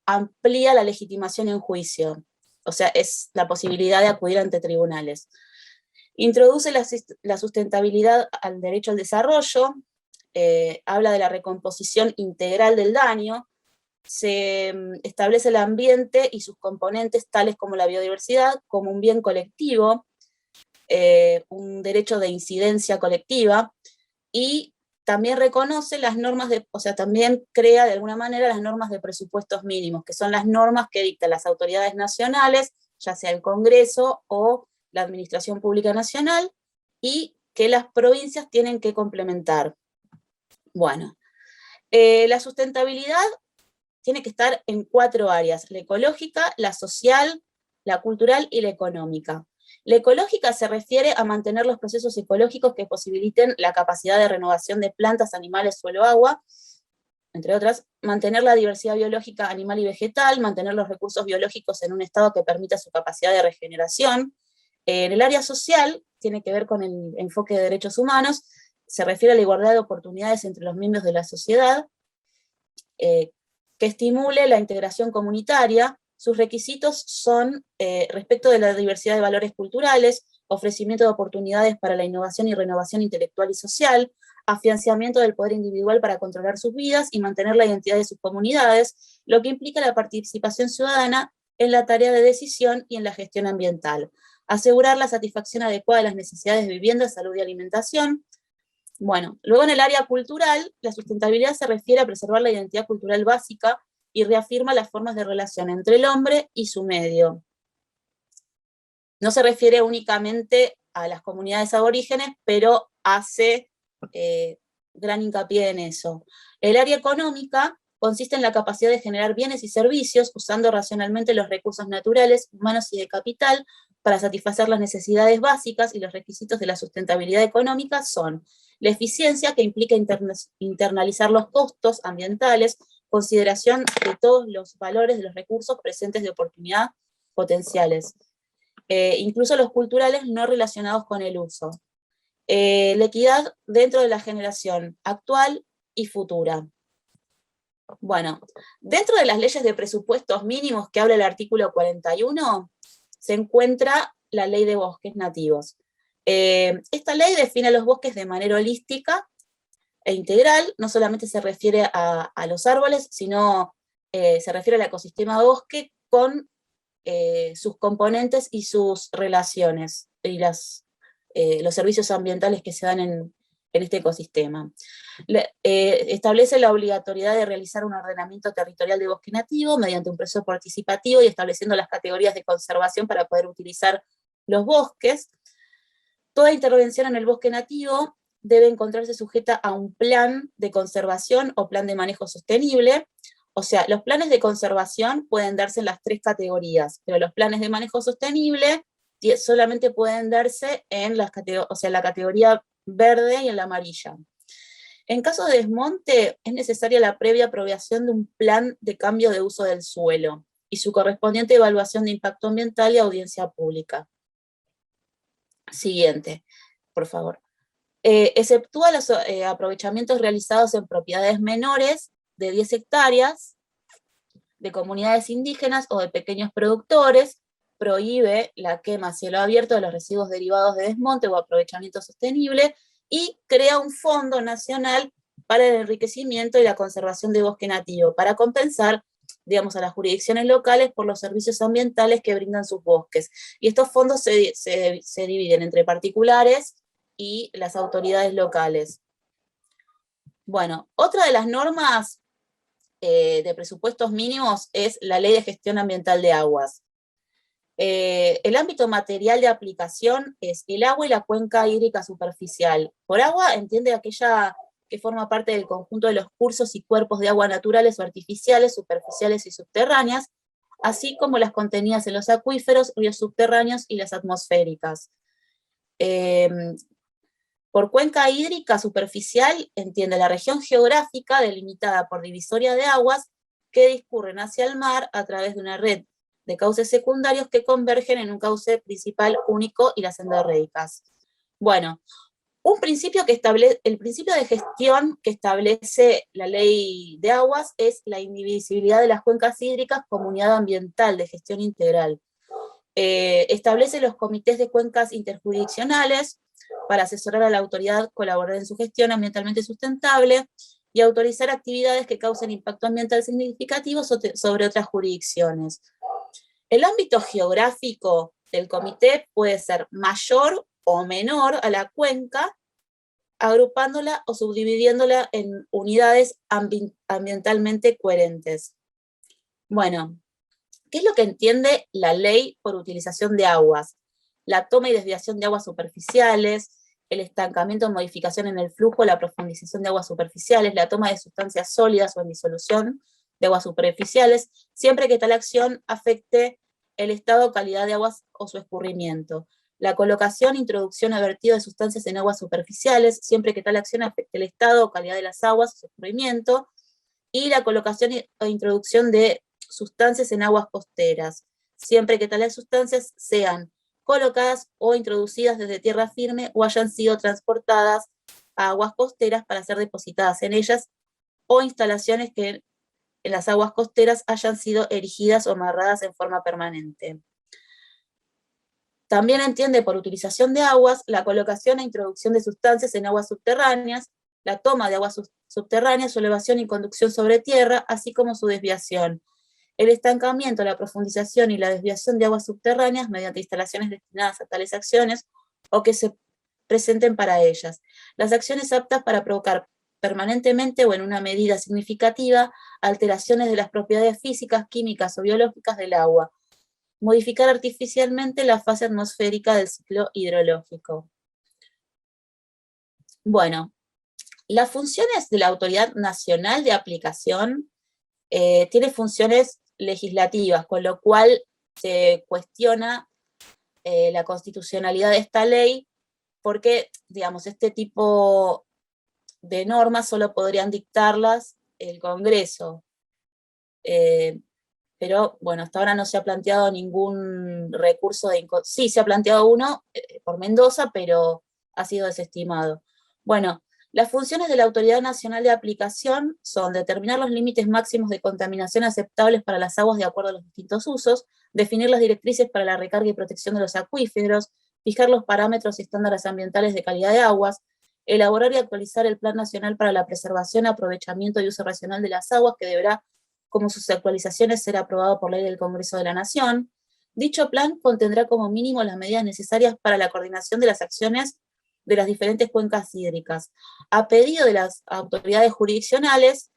amplía la legitimación en juicio. O sea, es la posibilidad de acudir ante tribunales. Introduce la sustentabilidad al derecho al desarrollo, habla de la recomposición integral del daño, se establece el ambiente y sus componentes, tales como la biodiversidad, como un bien colectivo, un derecho de incidencia colectiva, y también reconoce las normas también crea de alguna manera las normas de presupuestos mínimos, que son las normas que dictan las autoridades nacionales, ya sea el Congreso o la Administración Pública Nacional, y que las provincias tienen que complementar. Bueno, la sustentabilidad tiene que estar en 4 áreas: la ecológica, la social, la cultural y la económica. La ecológica se refiere a mantener los procesos ecológicos que posibiliten la capacidad de renovación de plantas, animales, suelo, agua, entre otras, mantener la diversidad biológica animal y vegetal, mantener los recursos biológicos en un estado que permita su capacidad de regeneración. En el área social, tiene que ver con el enfoque de derechos humanos, se refiere a la igualdad de oportunidades entre los miembros de la sociedad, que estimule la integración comunitaria. Sus requisitos son respecto de la diversidad de valores culturales, ofrecimiento de oportunidades para la innovación y renovación intelectual y social, afianzamiento del poder individual para controlar sus vidas y mantener la identidad de sus comunidades, lo que implica la participación ciudadana en la tarea de decisión y en la gestión ambiental. Asegurar la satisfacción adecuada de las necesidades de vivienda, salud y alimentación. Bueno, luego en el área cultural, la sustentabilidad se refiere a preservar la identidad cultural básica y reafirma las formas de relación entre el hombre y su medio. No se refiere únicamente a las comunidades aborígenes, pero hace gran hincapié en eso. El área económica consiste en la capacidad de generar bienes y servicios usando racionalmente los recursos naturales, humanos y de capital para satisfacer las necesidades básicas, y los requisitos de la sustentabilidad económica son la eficiencia, que implica internalizar los costos ambientales, consideración de todos los valores de los recursos presentes de oportunidad potenciales, incluso los culturales no relacionados con el uso. La equidad dentro de la generación actual y futura. Bueno, dentro de las leyes de presupuestos mínimos que habla el artículo 41, se encuentra la Ley de Bosques Nativos. Esta ley define los bosques de manera holística e integral, no solamente se refiere a los árboles, sino se refiere al ecosistema bosque con sus componentes y sus relaciones, y los servicios ambientales que se dan en este ecosistema. Establece la obligatoriedad de realizar un ordenamiento territorial de bosque nativo mediante un proceso participativo y estableciendo las categorías de conservación para poder utilizar los bosques. Toda intervención en el bosque nativo debe encontrarse sujeta a un plan de conservación o plan de manejo sostenible. O sea, los planes de conservación pueden darse en las 3 categorías, pero los planes de manejo sostenible solamente pueden darse en la categoría verde y en la amarilla. En caso de desmonte, es necesaria la previa aprobación de un plan de cambio de uso del suelo y su correspondiente evaluación de impacto ambiental y audiencia pública. Siguiente, por favor. Exceptúa los aprovechamientos realizados en propiedades menores de 10 hectáreas, de comunidades indígenas o de pequeños productores, prohíbe la quema a cielo abierto de los residuos derivados de desmonte o aprovechamiento sostenible, y crea un fondo nacional para el enriquecimiento y la conservación de bosque nativo, para compensar, digamos, a las jurisdicciones locales por los servicios ambientales que brindan sus bosques. Y estos fondos se dividen entre particulares y las autoridades locales. Bueno, otra de las normas de presupuestos mínimos es la Ley de Gestión Ambiental de Aguas. El ámbito material de aplicación es el agua y la cuenca hídrica superficial. Por agua entiende aquella que forma parte del conjunto de los cursos y cuerpos de agua naturales o artificiales, superficiales y subterráneas, así como las contenidas en los acuíferos, ríos subterráneos y las atmosféricas. Por cuenca hídrica superficial entiende la región geográfica delimitada por divisoria de aguas que discurren hacia el mar a través de una red de cauces secundarios que convergen en un cauce principal único y las endorreicas. Bueno, el principio de gestión que establece la ley de aguas es la indivisibilidad de las cuencas hídricas como unidad ambiental de gestión integral. Establece los comités de cuencas interjurisdiccionales para asesorar a la autoridad, colaborar en su gestión ambientalmente sustentable y autorizar actividades que causen impacto ambiental significativo sobre otras jurisdicciones. El ámbito geográfico del comité puede ser mayor o menor a la cuenca, agrupándola o subdividiéndola en unidades ambientalmente coherentes. Bueno, ¿qué es lo que entiende la ley por utilización de aguas? La toma y desviación de aguas superficiales, el estancamiento o modificación en el flujo, la profundización de aguas superficiales, la toma de sustancias sólidas o en disolución de aguas superficiales, siempre que tal acción afecte el estado o calidad de aguas o su escurrimiento. La colocación, introducción o vertido de sustancias en aguas superficiales, siempre que tal acción afecte el estado o calidad de las aguas o su escurrimiento. Y la colocación o introducción de sustancias en aguas costeras, siempre que tales sustancias sean colocadas o introducidas desde tierra firme o hayan sido transportadas a aguas costeras para ser depositadas en ellas, o instalaciones que en las aguas costeras hayan sido erigidas o amarradas en forma permanente. También entiende por utilización de aguas la colocación e introducción de sustancias en aguas subterráneas, la toma de aguas subterráneas, su elevación y conducción sobre tierra, así como su desviación. El estancamiento, la profundización y la desviación de aguas subterráneas mediante instalaciones destinadas a tales acciones o que se presenten para ellas. Las acciones aptas para provocar permanentemente o en una medida significativa alteraciones de las propiedades físicas, químicas o biológicas del agua. Modificar artificialmente la fase atmosférica del ciclo hidrológico. Bueno, las funciones de la Autoridad Nacional de Aplicación tiene funciones legislativas, con lo cual se cuestiona la constitucionalidad de esta ley, porque, digamos, este tipo de normas solo podrían dictarlas el Congreso. Pero, bueno, hasta ahora no se ha planteado ningún recurso de sí, se ha planteado uno por Mendoza, pero ha sido desestimado. Bueno, las funciones de la Autoridad Nacional de Aplicación son determinar los límites máximos de contaminación aceptables para las aguas de acuerdo a los distintos usos, definir las directrices para la recarga y protección de los acuíferos, fijar los parámetros y estándares ambientales de calidad de aguas, elaborar y actualizar el Plan Nacional para la Preservación, Aprovechamiento y Uso Racional de las Aguas, que deberá, como sus actualizaciones, ser aprobado por ley del Congreso de la Nación. Dicho plan contendrá como mínimo las medidas necesarias para la coordinación de las acciones de las diferentes cuencas hídricas. A pedido de las autoridades jurisdiccionales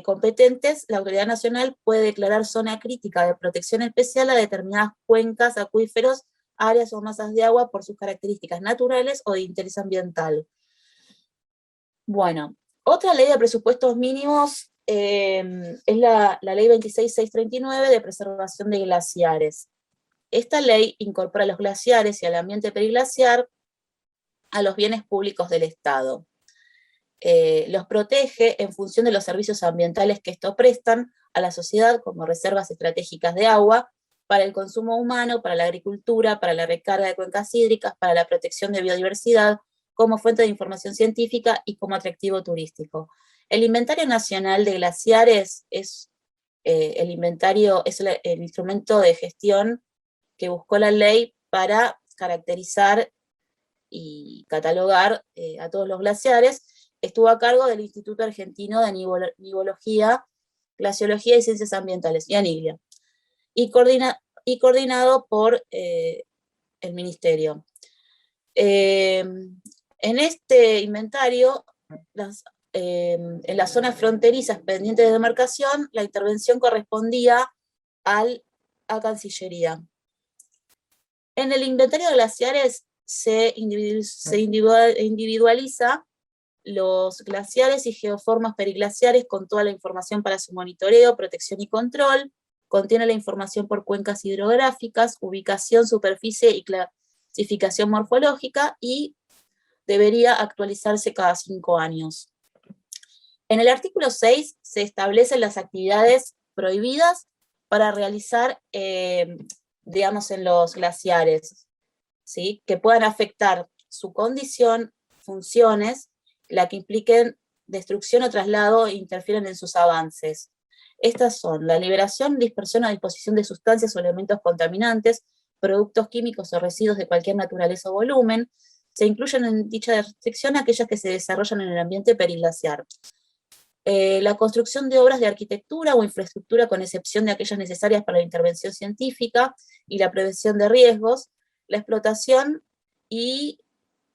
competentes, la Autoridad Nacional puede declarar zona crítica de protección especial a determinadas cuencas, acuíferos, áreas o masas de agua por sus características naturales o de interés ambiental. Bueno, otra ley de presupuestos mínimos es la ley 26.639 de preservación de glaciares. Esta ley incorpora a los glaciares y al ambiente periglaciar a los bienes públicos del Estado. Los protege en función de los servicios ambientales que estos prestan a la sociedad, como reservas estratégicas de agua, para el consumo humano, para la agricultura, para la recarga de cuencas hídricas, para la protección de biodiversidad, como fuente de información científica y como atractivo turístico. El Inventario Nacional de Glaciares es el instrumento de gestión que buscó la ley para caracterizar y catalogar a todos los glaciares. Estuvo a cargo del Instituto Argentino de Nivología, Glaciología y Ciencias Ambientales, IANIGLA, y coordinado por el Ministerio. En este inventario, en las zonas fronterizas pendientes de demarcación, la intervención correspondía a Cancillería. En el inventario de glaciares se individualiza los glaciares y geoformas periglaciares con toda la información para su monitoreo, protección y control. Contiene la información por cuencas hidrográficas, ubicación, superficie y clasificación morfológica, y debería actualizarse cada 5 años. En el artículo 6 se establecen las actividades prohibidas para realizar, digamos, en los glaciares, ¿sí? Que puedan afectar su condición, funciones, la que impliquen destrucción o traslado e interfieren en sus avances. Estas son la liberación, dispersión o disposición de sustancias o elementos contaminantes, productos químicos o residuos de cualquier naturaleza o volumen. Se incluyen en dicha restricción aquellas que se desarrollan en el ambiente periglaciar. La construcción de obras de arquitectura o infraestructura con excepción de aquellas necesarias para la intervención científica y la prevención de riesgos, la explotación y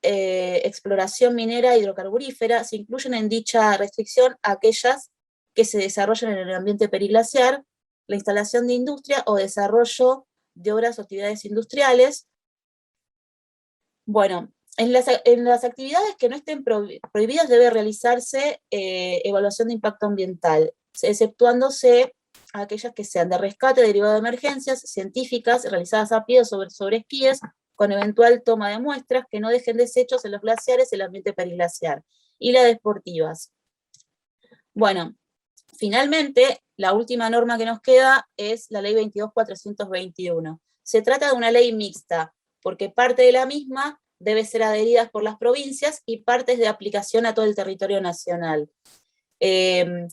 exploración minera hidrocarburífera. Se incluyen en dicha restricción aquellas que se desarrollan en el ambiente periglaciar, la instalación de industria o desarrollo de obras o actividades industriales. Bueno, en las actividades que no estén prohibidas debe realizarse evaluación de impacto ambiental, exceptuándose aquellas que sean de rescate derivado de emergencias científicas realizadas a pie o sobre esquíes, con eventual toma de muestras que no dejen desechos en los glaciares y el ambiente periglaciar, y las deportivas. Bueno, finalmente, la última norma que nos queda es la Ley 22.421. Se trata de una ley mixta, porque parte de la misma debe ser adherida por las provincias y parte es de aplicación a todo el territorio nacional. El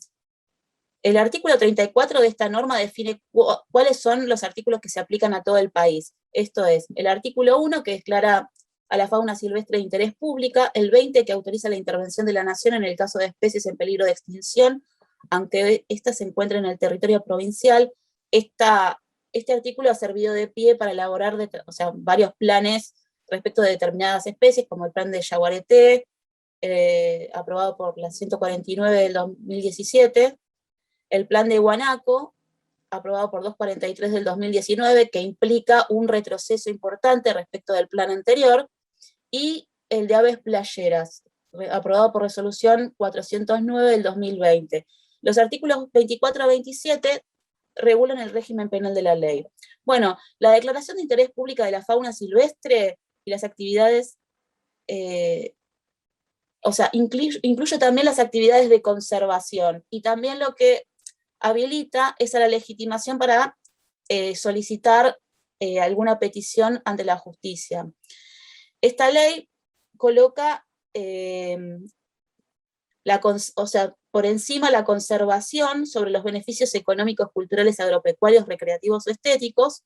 artículo 34 de esta norma define cuáles son los artículos que se aplican a todo el país. Esto es, el artículo 1, que declara a la fauna silvestre de interés público, el 20, que autoriza la intervención de la nación en el caso de especies en peligro de extinción, aunque ésta se encuentre en el territorio provincial. Este artículo ha servido de pie para elaborar varios planes respecto de determinadas especies, como el plan de Yaguareté, aprobado por la 149 del 2017, el plan de Guanaco, aprobado por 243 del 2019, que implica un retroceso importante respecto del plan anterior, y el de aves playeras, aprobado por resolución 409 del 2020. Los artículos 24 a 27 regulan el régimen penal de la ley. Bueno, la declaración de interés público de la fauna silvestre y las actividades, incluye también las actividades de conservación, y también lo que habilita es a la legitimación para solicitar alguna petición ante la justicia. Esta ley coloca por encima la conservación sobre los beneficios económicos, culturales, agropecuarios, recreativos o estéticos.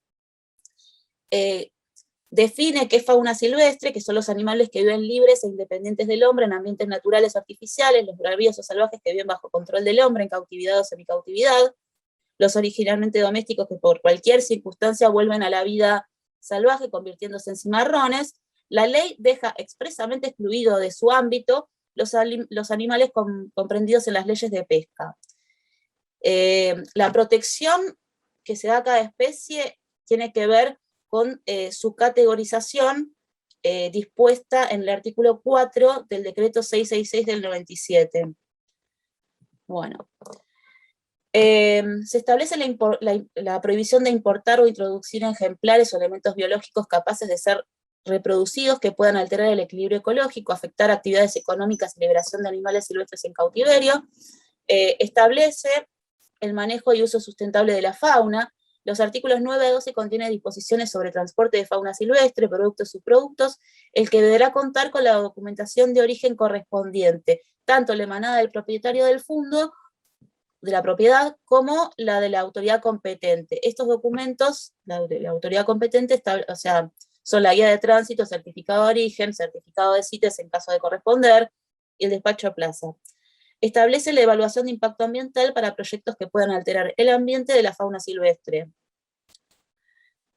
Define qué es fauna silvestre, que son los animales que viven libres e independientes del hombre en ambientes naturales o artificiales, los bravíos o salvajes que viven bajo control del hombre en cautividad o semicautividad, los originalmente domésticos que por cualquier circunstancia vuelven a la vida salvaje convirtiéndose en cimarrones. La ley deja expresamente excluido de su ámbito los animales comprendidos en las leyes de pesca. La protección que se da a cada especie tiene que ver con su categorización dispuesta en el artículo 4 del decreto 666 del 97. Bueno, se establece la prohibición de importar o introducir ejemplares o elementos biológicos capaces de ser reproducidos que puedan alterar el equilibrio ecológico, afectar actividades económicas y liberación de animales silvestres en cautiverio. Establece el manejo y uso sustentable de la fauna, Los artículos 9 a 12 contienen disposiciones sobre transporte de fauna silvestre, productos y subproductos, el que deberá contar con la documentación de origen correspondiente, tanto la emanada del propietario del fondo, de la propiedad, como la de la autoridad competente. Estos documentos, la autoridad competente, o sea, son la guía de tránsito, certificado de origen, certificado de CITES en caso de corresponder, y el despacho a plaza. Establece la evaluación de impacto ambiental para proyectos que puedan alterar el ambiente de la fauna silvestre.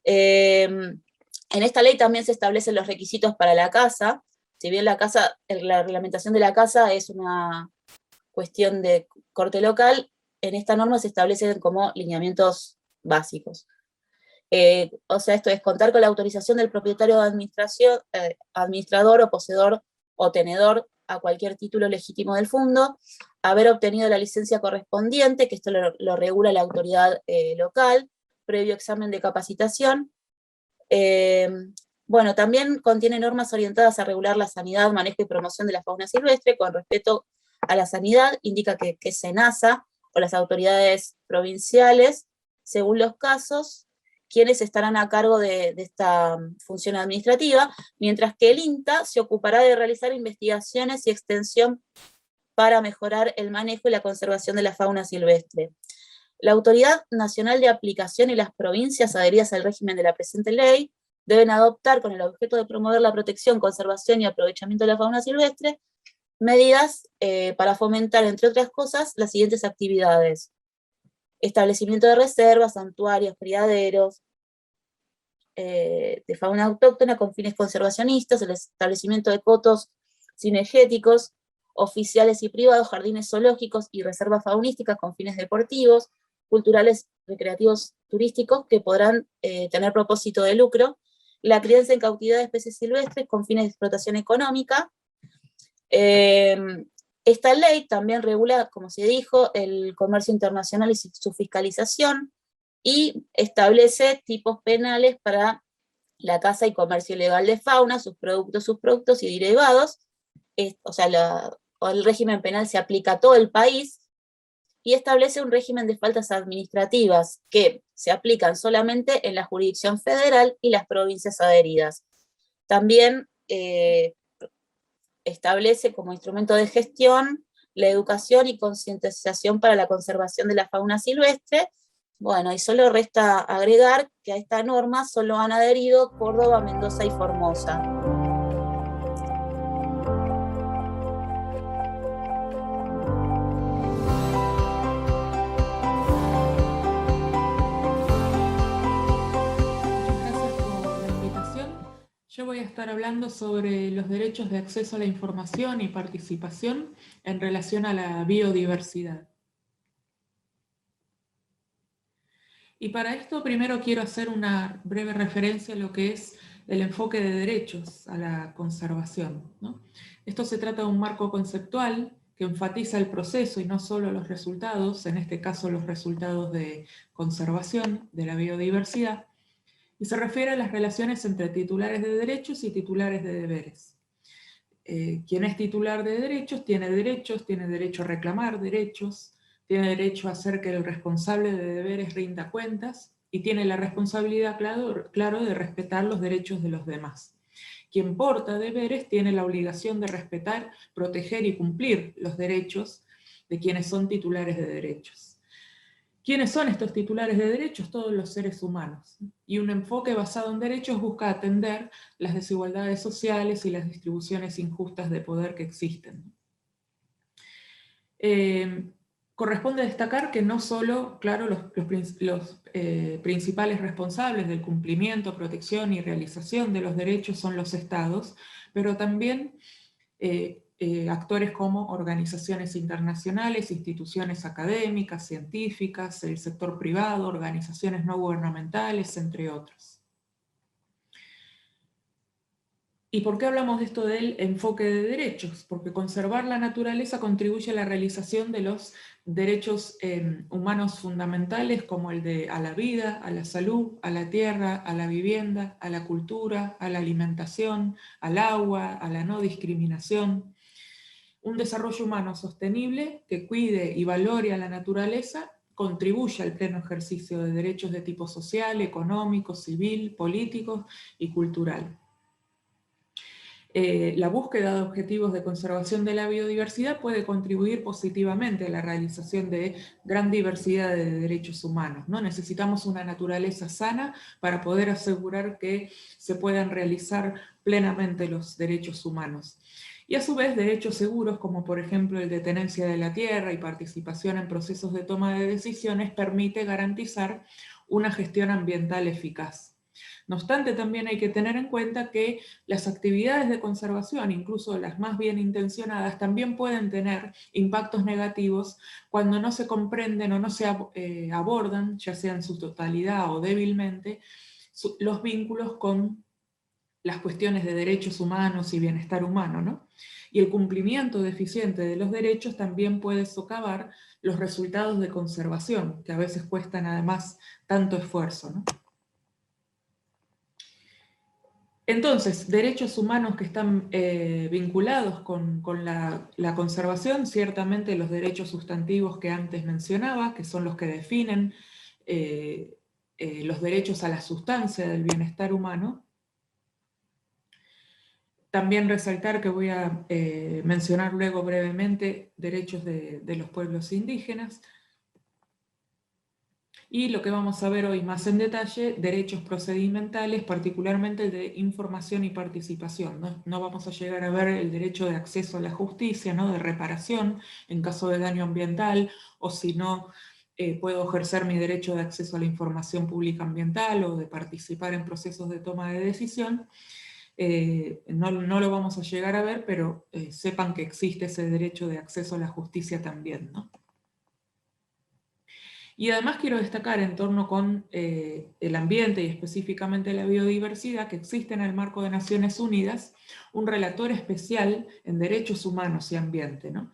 En esta ley también se establecen los requisitos para la caza. Si bien la reglamentación de la caza es una cuestión de corte local, en esta norma se establecen como lineamientos básicos. O sea, esto es contar con la autorización del propietario de administrador o poseedor o tenedor a cualquier título legítimo del fondo, haber obtenido la licencia correspondiente, que esto lo regula la autoridad local, previo examen de capacitación. Bueno, también contiene normas orientadas a regular la sanidad, manejo y promoción de la fauna silvestre con respeto a la sanidad. Indica que SENASA o las autoridades provinciales, según los casos, quienes estarán a cargo de esta función administrativa, mientras que el INTA se ocupará de realizar investigaciones y extensión para mejorar el manejo y la conservación de la fauna silvestre. La Autoridad Nacional de Aplicación y las provincias adheridas al régimen de la presente ley deben adoptar, con el objeto de promover la protección, conservación y aprovechamiento de la fauna silvestre, medidas para fomentar, entre otras cosas, las siguientes actividades: establecimiento de reservas, santuarios, criaderos de fauna autóctona con fines conservacionistas, el establecimiento de cotos cinegéticos, oficiales y privados, jardines zoológicos y reservas faunísticas con fines deportivos, culturales, recreativos, turísticos, que podrán tener propósito de lucro, la crianza en cautividad de especies silvestres con fines de explotación económica. Esta ley también regula, como se dijo, el comercio internacional y su fiscalización, y establece tipos penales para la caza y comercio ilegal de fauna, sus productos y derivados. O sea, el régimen penal se aplica a todo el país, y establece un régimen de faltas administrativas que se aplican solamente en la jurisdicción federal y las provincias adheridas. También establece como instrumento de gestión la educación y concientización para la conservación de la fauna silvestre. Bueno, y solo resta agregar que a esta norma solo han adherido Córdoba, Mendoza y Formosa. Yo voy a estar hablando sobre los derechos de acceso a la información y participación en relación a la biodiversidad. Y para esto primero quiero hacer una breve referencia a lo que es el enfoque de derechos a la conservación, ¿no? Esto se trata de un marco conceptual que enfatiza el proceso y no solo los resultados, en este caso los resultados de conservación de la biodiversidad, y se refiere a las relaciones entre titulares de derechos y titulares de deberes. Quien es titular de derechos, tiene derecho a reclamar derechos, tiene derecho a hacer que el responsable de deberes rinda cuentas, y tiene la responsabilidad, claro, de respetar los derechos de los demás. Quien porta deberes tiene la obligación de respetar, proteger y cumplir los derechos de quienes son titulares de derechos. ¿Quiénes son estos titulares de derechos? Todos los seres humanos. Y un enfoque basado en derechos busca atender las desigualdades sociales y las distribuciones injustas de poder que existen. Corresponde destacar que no solo, claro, los principales responsables del cumplimiento, protección y realización de los derechos son los estados, pero también actores como organizaciones internacionales, instituciones académicas, científicas, el sector privado, organizaciones no gubernamentales, entre otros. ¿Y por qué hablamos de esto del enfoque de derechos? Porque conservar la naturaleza contribuye a la realización de los derechos humanos fundamentales, como el de a la vida, a la salud, a la tierra, a la vivienda, a la cultura, a la alimentación, al agua, a la no discriminación. Un desarrollo humano sostenible que cuide y valore a la naturaleza contribuye al pleno ejercicio de derechos de tipo social, económico, civil, político y cultural. La búsqueda de objetivos de conservación de la biodiversidad puede contribuir positivamente a la realización de gran diversidad de derechos humanos, ¿no? Necesitamos una naturaleza sana para poder asegurar que se puedan realizar plenamente los derechos humanos. Y a su vez derechos seguros, como por ejemplo el de tenencia de la tierra y participación en procesos de toma de decisiones, permite garantizar una gestión ambiental eficaz. No obstante, también hay que tener en cuenta que las actividades de conservación, incluso las más bien intencionadas, también pueden tener impactos negativos cuando no se comprenden o no se abordan, ya sea en su totalidad o débilmente, los vínculos con las cuestiones de derechos humanos y bienestar humano, ¿no? Y el cumplimiento deficiente de los derechos también puede socavar los resultados de conservación, que a veces cuestan además tanto esfuerzo, ¿no? Entonces, derechos humanos que están vinculados con la conservación, ciertamente los derechos sustantivos que antes mencionaba, que son los que definen los derechos a la sustancia del bienestar humano. También resaltar que voy a mencionar luego brevemente derechos de los pueblos indígenas. Y lo que vamos a ver hoy más en detalle, derechos procedimentales, particularmente el de información y participación. No vamos a llegar a ver el derecho de acceso a la justicia, ¿no? De reparación en caso de daño ambiental, o si no puedo ejercer mi derecho de acceso a la información pública ambiental o de participar en procesos de toma de decisión. No lo vamos a llegar a ver, pero sepan que existe ese derecho de acceso a la justicia también, ¿no? Y además quiero destacar en torno con el ambiente y específicamente la biodiversidad que existe en el marco de Naciones Unidas un relator especial en derechos humanos y ambiente, ¿no?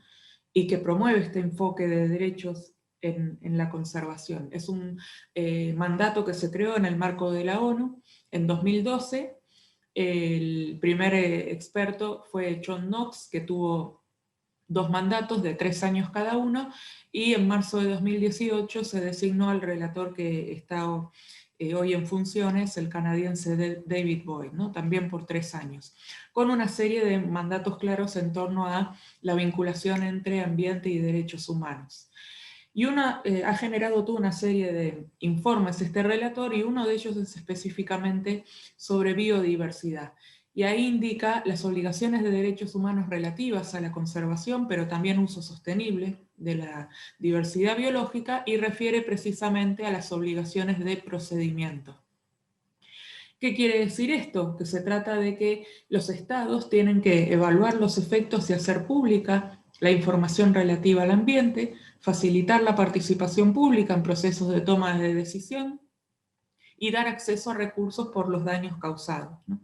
Y que promueve este enfoque de derechos en la conservación. Es un mandato que se creó en el marco de la ONU en 2012. El primer experto fue John Knox, que tuvo 2 mandatos de 3 años cada uno, y en marzo de 2018 se designó al relator que está hoy en funciones, el canadiense David Boyd, ¿no? También por 3 años, con una serie de mandatos claros en torno a la vinculación entre ambiente y derechos humanos. Y ha generado toda una serie de informes este relator, y uno de ellos es específicamente sobre biodiversidad. Y ahí indica las obligaciones de derechos humanos relativas a la conservación, pero también uso sostenible de la diversidad biológica, y refiere precisamente a las obligaciones de procedimiento. ¿Qué quiere decir esto? Que se trata de que los estados tienen que evaluar los efectos y hacer pública la información relativa al ambiente, facilitar la participación pública en procesos de toma de decisión y dar acceso a recursos por los daños causados, ¿no?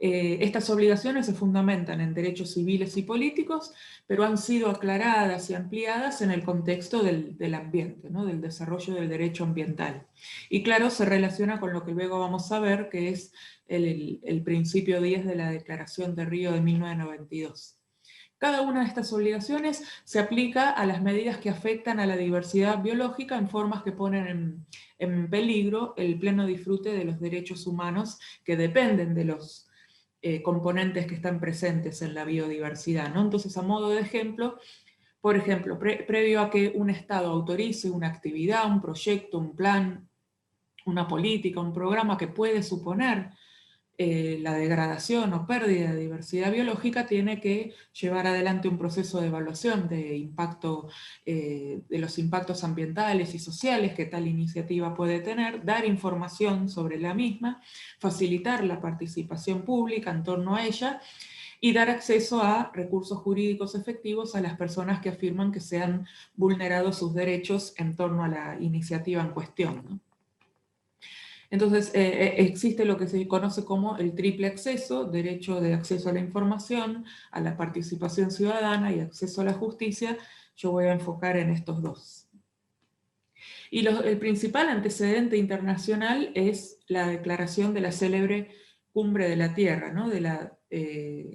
Estas obligaciones se fundamentan en derechos civiles y políticos, pero han sido aclaradas y ampliadas en el contexto del ambiente, ¿no? Del desarrollo del derecho ambiental. Y claro, se relaciona con lo que luego vamos a ver, que es el principio 10 de la Declaración de Río de 1992. Cada una de estas obligaciones se aplica a las medidas que afectan a la diversidad biológica en formas que ponen en peligro el pleno disfrute de los derechos humanos que dependen de los componentes que están presentes en la biodiversidad, ¿no? Entonces, a modo de ejemplo, por ejemplo, previo a que un Estado autorice una actividad, un proyecto, un plan, una política, un programa que puede suponer la degradación o pérdida de diversidad biológica, tiene que llevar adelante un proceso de evaluación de impacto, de los impactos ambientales y sociales que tal iniciativa puede tener, dar información sobre la misma, facilitar la participación pública en torno a ella y dar acceso a recursos jurídicos efectivos a las personas que afirman que se han vulnerado sus derechos en torno a la iniciativa en cuestión, ¿no? Entonces, existe lo que se conoce como el triple acceso: derecho de acceso a la información, a la participación ciudadana y acceso a la justicia. Yo voy a enfocar en estos dos. Y el principal antecedente internacional es la declaración de la célebre Cumbre de la Tierra, ¿no? De la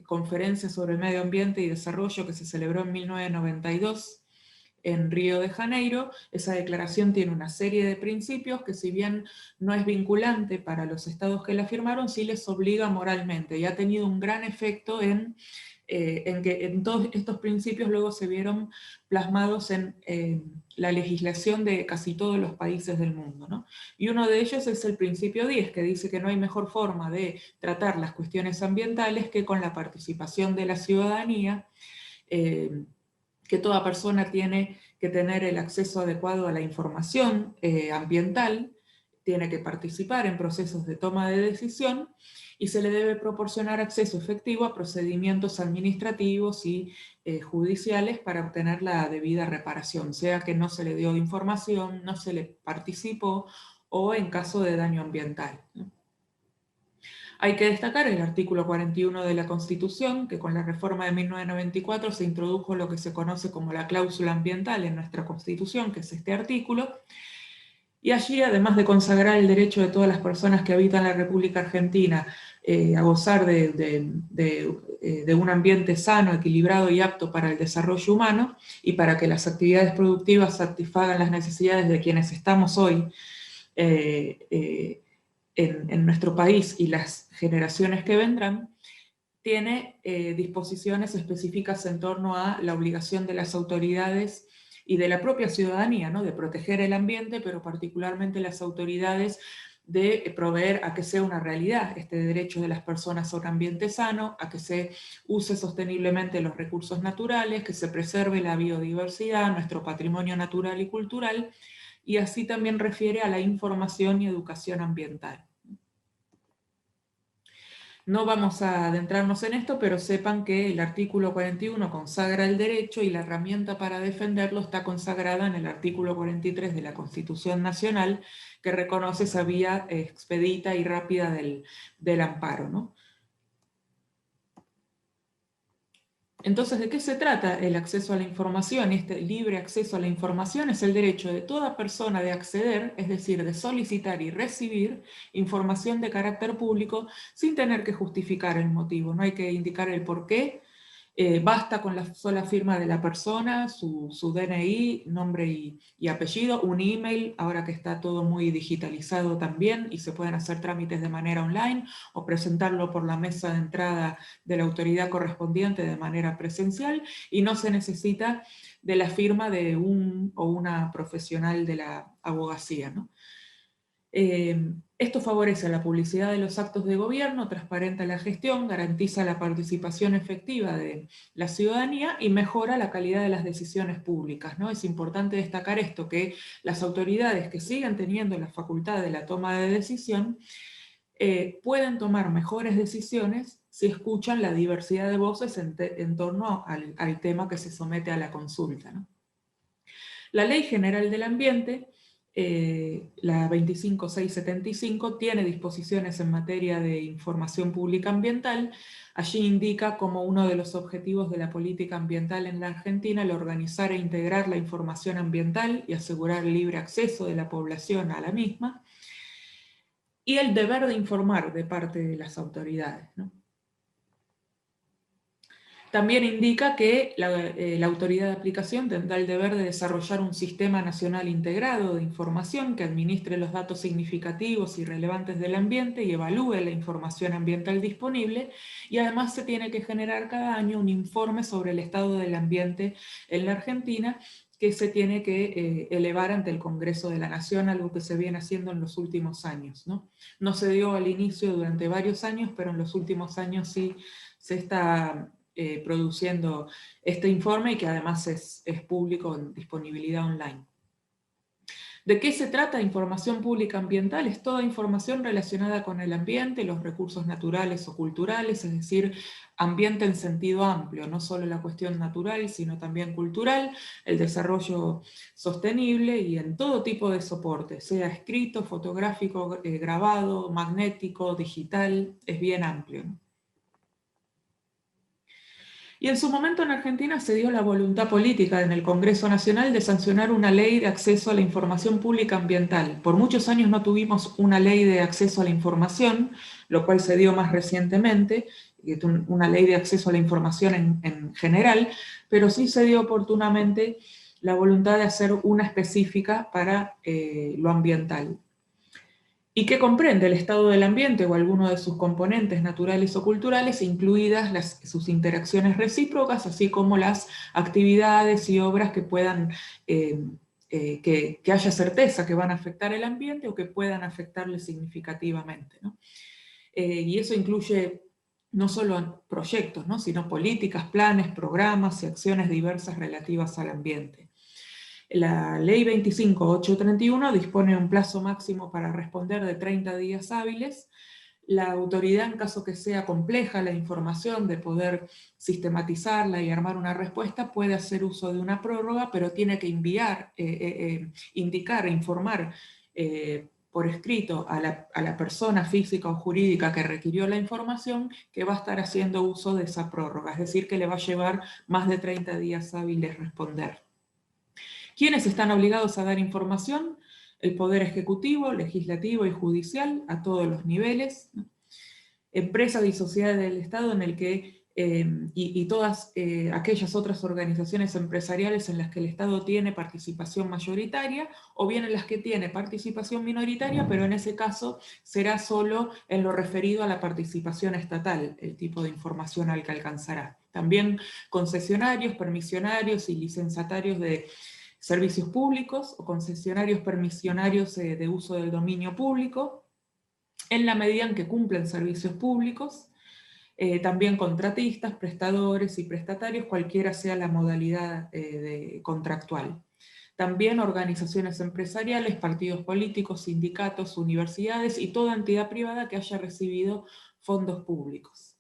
Conferencia sobre Medio Ambiente y Desarrollo, que se celebró en 1992 en Río de Janeiro. Esa declaración tiene una serie de principios que, si bien no es vinculante para los estados que la firmaron, sí les obliga moralmente, y ha tenido un gran efecto en que todos estos principios luego se vieron plasmados en la legislación de casi todos los países del mundo, ¿no? Y uno de ellos es el principio 10, que dice que no hay mejor forma de tratar las cuestiones ambientales que con la participación de la ciudadanía, que toda persona tiene que tener el acceso adecuado a la información ambiental, tiene que participar en procesos de toma de decisión, y se le debe proporcionar acceso efectivo a procedimientos administrativos y judiciales para obtener la debida reparación, sea que no se le dio información, no se le participó, o en caso de daño ambiental, ¿no? Hay que destacar el artículo 41 de la Constitución, que con la reforma de 1994 se introdujo lo que se conoce como la cláusula ambiental en nuestra Constitución, que es este artículo. Y allí, además de consagrar el derecho de todas las personas que habitan la República Argentina a gozar de un ambiente sano, equilibrado y apto para el desarrollo humano, y para que las actividades productivas satisfagan las necesidades de quienes estamos hoy en nuestro país y las generaciones que vendrán, tiene disposiciones específicas en torno a la obligación de las autoridades y de la propia ciudadanía, ¿no?, de proteger el ambiente, pero particularmente las autoridades de proveer a que sea una realidad este derecho de las personas a un ambiente sano, a que se use sosteniblemente los recursos naturales, que se preserve la biodiversidad, nuestro patrimonio natural y cultural, y así también refiere a la información y educación ambiental. No vamos a adentrarnos en esto, pero sepan que el artículo 41 consagra el derecho, y la herramienta para defenderlo está consagrada en el artículo 43 de la Constitución Nacional, que reconoce esa vía expedita y rápida del amparo, ¿no? Entonces, ¿de qué se trata el acceso a la información? Este libre acceso a la información es el derecho de toda persona de acceder, es decir, de solicitar y recibir información de carácter público sin tener que justificar el motivo. No hay que indicar el porqué. Basta con la sola firma de la persona, su DNI, nombre y apellido, un email, ahora que está todo muy digitalizado también y se pueden hacer trámites de manera online, o presentarlo por la mesa de entrada de la autoridad correspondiente de manera presencial, y no se necesita de la firma de un o una profesional de la abogacía, ¿no? Esto favorece la publicidad de los actos de gobierno, transparenta la gestión, garantiza la participación efectiva de la ciudadanía y mejora la calidad de las decisiones públicas, ¿no? Es importante destacar esto, que las autoridades que siguen teniendo la facultad de la toma de decisión pueden tomar mejores decisiones si escuchan la diversidad de voces en torno al tema que se somete a la consulta, ¿no? La Ley General del Ambiente, la 25675, tiene disposiciones en materia de información pública ambiental. Allí indica como uno de los objetivos de la política ambiental en la Argentina el organizar e integrar la información ambiental y asegurar el libre acceso de la población a la misma, y el deber de informar de parte de las autoridades, ¿no? También indica que la autoridad de aplicación tendrá el deber de desarrollar un sistema nacional integrado de información que administre los datos significativos y relevantes del ambiente y evalúe la información ambiental disponible, y además se tiene que generar cada año un informe sobre el estado del ambiente en la Argentina, que se tiene que elevar ante el Congreso de la Nación, algo que se viene haciendo en los últimos años, ¿no? No se dio al inicio durante varios años, pero en los últimos años sí se está produciendo este informe, y que además es público en disponibilidad online. ¿De qué se trata información pública ambiental? Es toda información relacionada con el ambiente, los recursos naturales o culturales, es decir, ambiente en sentido amplio, no solo la cuestión natural, sino también cultural, el desarrollo sostenible, y en todo tipo de soporte, sea escrito, fotográfico, grabado, magnético, digital, es bien amplio, ¿no? Y en su momento en Argentina se dio la voluntad política en el Congreso Nacional de sancionar una ley de acceso a la información pública ambiental. Por muchos años no tuvimos una ley de acceso a la información, lo cual se dio más recientemente, una ley de acceso a la información en general, pero sí se dio oportunamente la voluntad de hacer una específica para lo ambiental. Y que comprende el estado del ambiente o alguno de sus componentes naturales o culturales, incluidas sus interacciones recíprocas, así como las actividades y obras que puedan, que haya certeza que van a afectar el ambiente o que puedan afectarle significativamente, ¿no? Y eso incluye no solo proyectos, ¿no?, sino políticas, planes, programas y acciones diversas relativas al ambiente. La Ley 25.831 dispone un plazo máximo para responder de 30 días hábiles. La autoridad, en caso que sea compleja la información, de poder sistematizarla y armar una respuesta, puede hacer uso de una prórroga, pero tiene que indicar, informar por escrito a la persona física o jurídica que requirió la información que va a estar haciendo uso de esa prórroga, es decir, que le va a llevar más de 30 días hábiles responder. ¿Quiénes están obligados a dar información? El Poder Ejecutivo, Legislativo y Judicial, a todos los niveles, ¿no? Empresas y sociedades del Estado en el que, y todas aquellas otras organizaciones empresariales en las que el Estado tiene participación mayoritaria, o bien en las que tiene participación minoritaria, pero en ese caso será solo en lo referido a la participación estatal, el tipo de información al que alcanzará. También concesionarios, permisionarios y licenciatarios de servicios públicos o concesionarios permisionarios de uso del dominio público, en la medida en que cumplen servicios públicos, también contratistas, prestadores y prestatarios, cualquiera sea la modalidad contractual. También organizaciones empresariales, partidos políticos, sindicatos, universidades y toda entidad privada que haya recibido fondos públicos.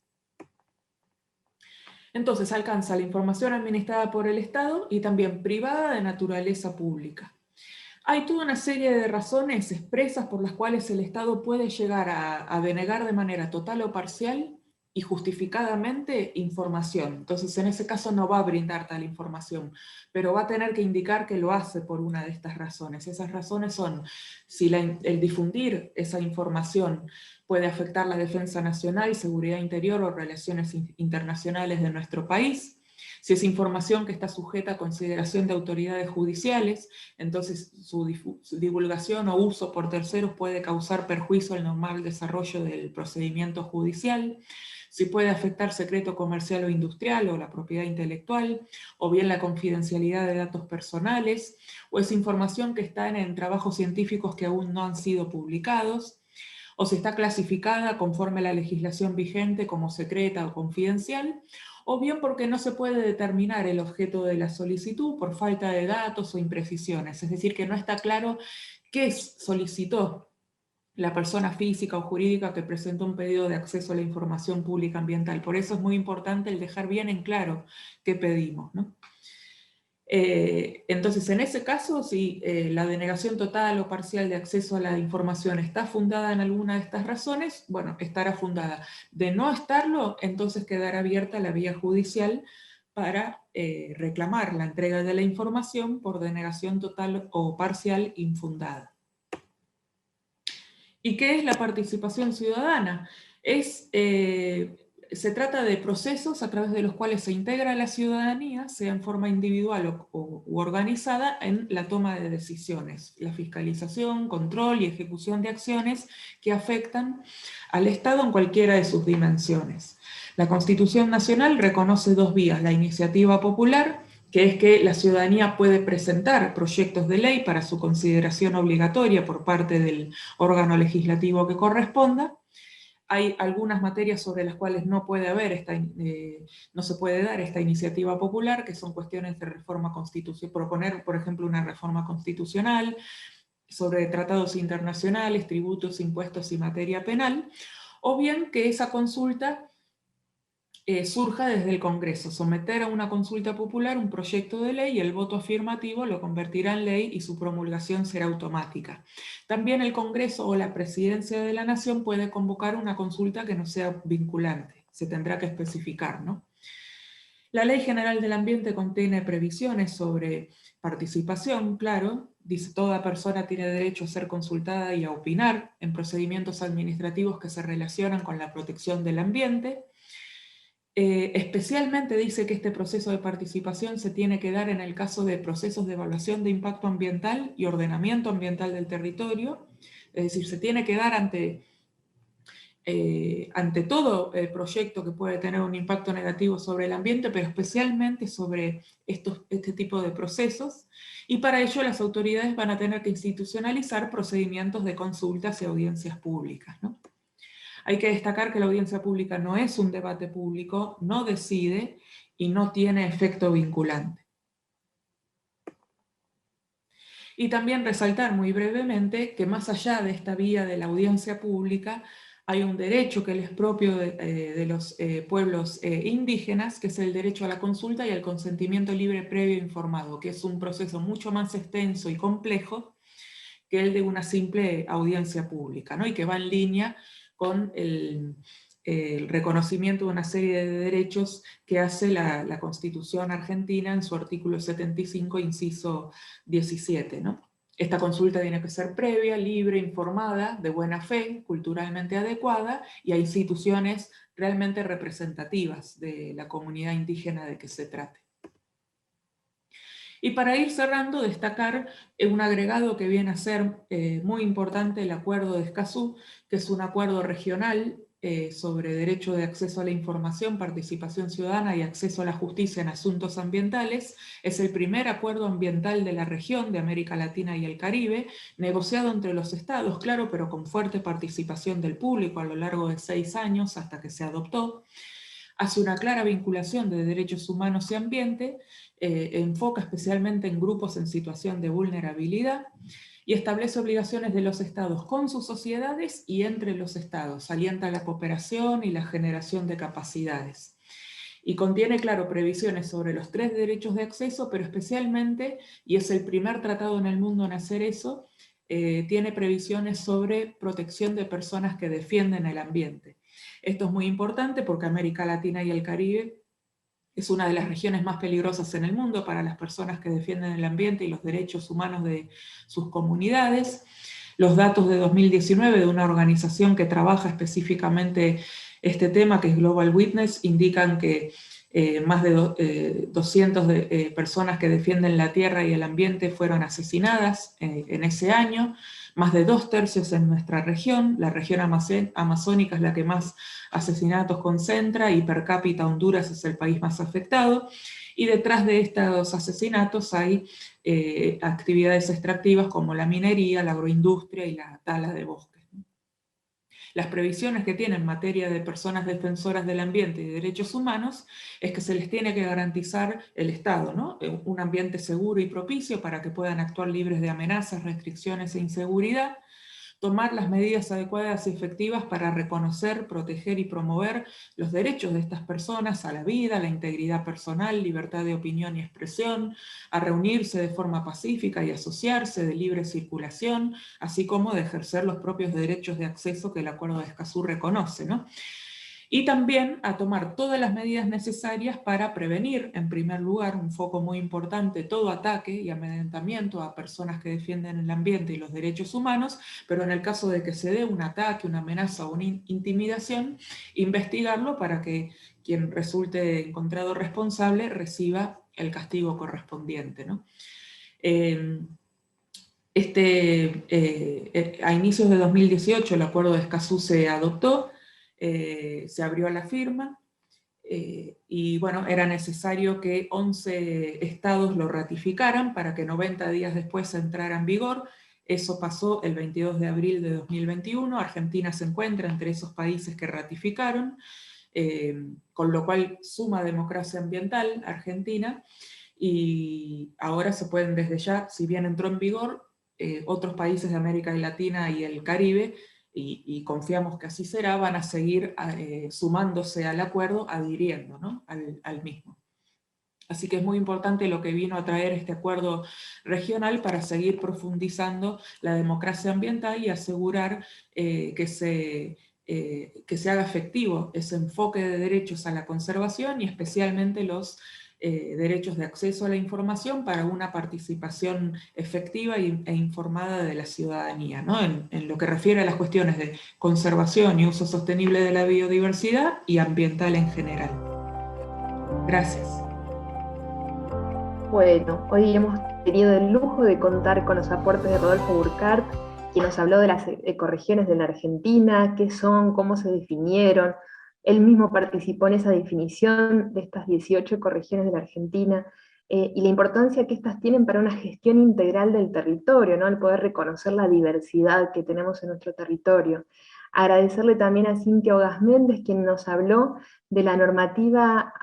Entonces alcanza la información administrada por el Estado y también privada de naturaleza pública. Hay toda una serie de razones expresas por las cuales el Estado puede llegar a denegar de manera total o parcial y justificadamente información. Entonces en ese caso no va a brindar tal información, pero va a tener que indicar que lo hace por una de estas razones. Esas razones son si el difundir esa información puede afectar la defensa nacional, seguridad interior o relaciones internacionales de nuestro país. Si es información que está sujeta a consideración de autoridades judiciales, entonces su divulgación o uso por terceros puede causar perjuicio al normal desarrollo del procedimiento judicial. Si puede afectar secreto comercial o industrial o la propiedad intelectual, o bien la confidencialidad de datos personales, o es información que está en trabajos científicos que aún no han sido publicados, o si está clasificada conforme a la legislación vigente como secreta o confidencial, o bien porque no se puede determinar el objeto de la solicitud por falta de datos o imprecisiones, es decir, que no está claro qué solicitó la persona física o jurídica que presentó un pedido de acceso a la información pública ambiental. Por eso es muy importante el dejar bien en claro qué pedimos, ¿no? Entonces, en ese caso, si la denegación total o parcial de acceso a la información está fundada en alguna de estas razones, bueno, estará fundada. De no estarlo, entonces quedará abierta la vía judicial para reclamar la entrega de la información por denegación total o parcial infundada. ¿Y qué es la participación ciudadana? Se trata de procesos a través de los cuales se integra la ciudadanía, sea en forma individual u organizada, en la toma de decisiones, la fiscalización, control y ejecución de acciones que afectan al Estado en cualquiera de sus dimensiones. La Constitución Nacional reconoce dos vías: la iniciativa popular, que es que la ciudadanía puede presentar proyectos de ley para su consideración obligatoria por parte del órgano legislativo que corresponda. Hay algunas materias sobre las cuales no se puede dar esta iniciativa popular, que son cuestiones de reforma constitucional, proponer, por ejemplo, una reforma constitucional, sobre tratados internacionales, tributos, impuestos y materia penal, o bien que esa consulta surja desde el Congreso, someter a una consulta popular un proyecto de ley y el voto afirmativo lo convertirá en ley y su promulgación será automática. También el Congreso o la Presidencia de la Nación puede convocar una consulta que no sea vinculante, se tendrá que especificar, ¿no? La Ley General del Ambiente contiene previsiones sobre participación, claro, dice toda persona tiene derecho a ser consultada y a opinar en procedimientos administrativos que se relacionan con la protección del ambiente. Especialmente dice que este proceso de participación se tiene que dar en el caso de procesos de evaluación de impacto ambiental y ordenamiento ambiental del territorio, es decir, se tiene que dar ante todo proyecto que puede tener un impacto negativo sobre el ambiente, pero especialmente sobre este tipo de procesos, y para ello las autoridades van a tener que institucionalizar procedimientos de consultas y audiencias públicas, ¿no? Hay que destacar que la audiencia pública no es un debate público, no decide y no tiene efecto vinculante. Y también resaltar muy brevemente que más allá de esta vía de la audiencia pública, hay un derecho que es propio de los pueblos indígenas, que es el derecho a la consulta y al consentimiento libre, previo e informado, que es un proceso mucho más extenso y complejo que el de una simple audiencia pública, ¿no? Y que va en línea con el reconocimiento de una serie de derechos que hace la Constitución argentina en su artículo 75, inciso 17, ¿no? Esta consulta tiene que ser previa, libre, informada, de buena fe, culturalmente adecuada, y a instituciones realmente representativas de la comunidad indígena de que se trate. Y para ir cerrando, destacar un agregado que viene a ser muy importante, el Acuerdo de Escazú, que es un acuerdo regional sobre derecho de acceso a la información, participación ciudadana y acceso a la justicia en asuntos ambientales. Es el primer acuerdo ambiental de la región de América Latina y el Caribe, negociado entre los estados, claro, pero con fuerte participación del público a lo largo de 6 años hasta que se adoptó. Hace una clara vinculación de derechos humanos y ambiente, enfoca especialmente en grupos en situación de vulnerabilidad y establece obligaciones de los estados con sus sociedades y entre los estados, alienta la cooperación y la generación de capacidades. Y contiene, claro, previsiones sobre los 3 derechos de acceso, pero especialmente, y es el primer tratado en el mundo en hacer eso, tiene previsiones sobre protección de personas que defienden el ambiente. Esto es muy importante porque América Latina y el Caribe es una de las regiones más peligrosas en el mundo para las personas que defienden el ambiente y los derechos humanos de sus comunidades. Los datos de 2019 de una organización que trabaja específicamente este tema, que es Global Witness, indican que más de 200 personas que defienden la tierra y el ambiente fueron asesinadas en ese año, más de 2/3 en nuestra región. La región amazónica es la que más asesinatos concentra y per cápita Honduras es el país más afectado. Y detrás de estos asesinatos hay actividades extractivas como la minería, la agroindustria y la tala de bosques. Las previsiones que tiene en materia de personas defensoras del ambiente y de derechos humanos es que se les tiene que garantizar el Estado, ¿no? Un ambiente seguro y propicio para que puedan actuar libres de amenazas, restricciones e inseguridad, tomar las medidas adecuadas y efectivas para reconocer, proteger y promover los derechos de estas personas a la vida, a la integridad personal, libertad de opinión y expresión, a reunirse de forma pacífica y asociarse de libre circulación, así como de ejercer los propios derechos de acceso que el Acuerdo de Escazú reconoce, ¿no? Y también a tomar todas las medidas necesarias para prevenir, en primer lugar, un foco muy importante, todo ataque y amedrentamiento a personas que defienden el ambiente y los derechos humanos, pero en el caso de que se dé un ataque, una amenaza o una intimidación, investigarlo para que quien resulte encontrado responsable reciba el castigo correspondiente, ¿no? A inicios de 2018 el Acuerdo de Escazú se adoptó, se abrió la firma y bueno, era necesario que 11 estados lo ratificaran para que 90 días después entrara en vigor. Eso pasó el 22 de abril de 2021, Argentina se encuentra entre esos países que ratificaron, con lo cual suma democracia ambiental Argentina, y ahora se pueden desde ya, si bien entró en vigor, otros países de América Latina y el Caribe, y confiamos que así será, van a seguir sumándose al acuerdo, adhiriendo, ¿no? al mismo. Así que es muy importante lo que vino a traer este acuerdo regional para seguir profundizando la democracia ambiental y asegurar que se haga efectivo ese enfoque de derechos a la conservación y especialmente los derechos de acceso a la información para una participación efectiva e informada de la ciudadanía, ¿no? En lo que refiere a las cuestiones de conservación y uso sostenible de la biodiversidad y ambiental en general. Gracias. Bueno, hoy hemos tenido el lujo de contar con los aportes de Rodolfo Burkhardt, quien nos habló de las ecorregiones de la Argentina, qué son, cómo se definieron. Él mismo participó en esa definición de estas 18 ecorregiones de la Argentina, y la importancia que estas tienen para una gestión integral del territorio, ¿no? El poder reconocer la diversidad que tenemos en nuestro territorio. Agradecerle también a Cintia Ogas Méndez, quien nos habló de la normativa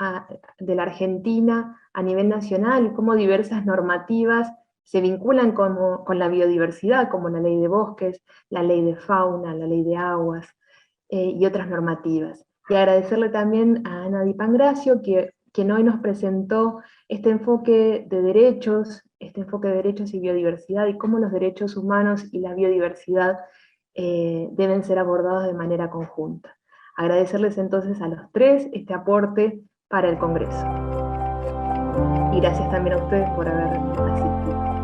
de la Argentina a nivel nacional, y cómo diversas normativas se vinculan con la biodiversidad, como la ley de bosques, la ley de fauna, la ley de aguas, y otras normativas. Y agradecerle también a Ana Di Pangracio, quien hoy nos presentó este enfoque de derechos y biodiversidad, y cómo los derechos humanos y la biodiversidad deben ser abordados de manera conjunta. Agradecerles entonces a los tres este aporte para el Congreso. Y gracias también a ustedes por haber asistido.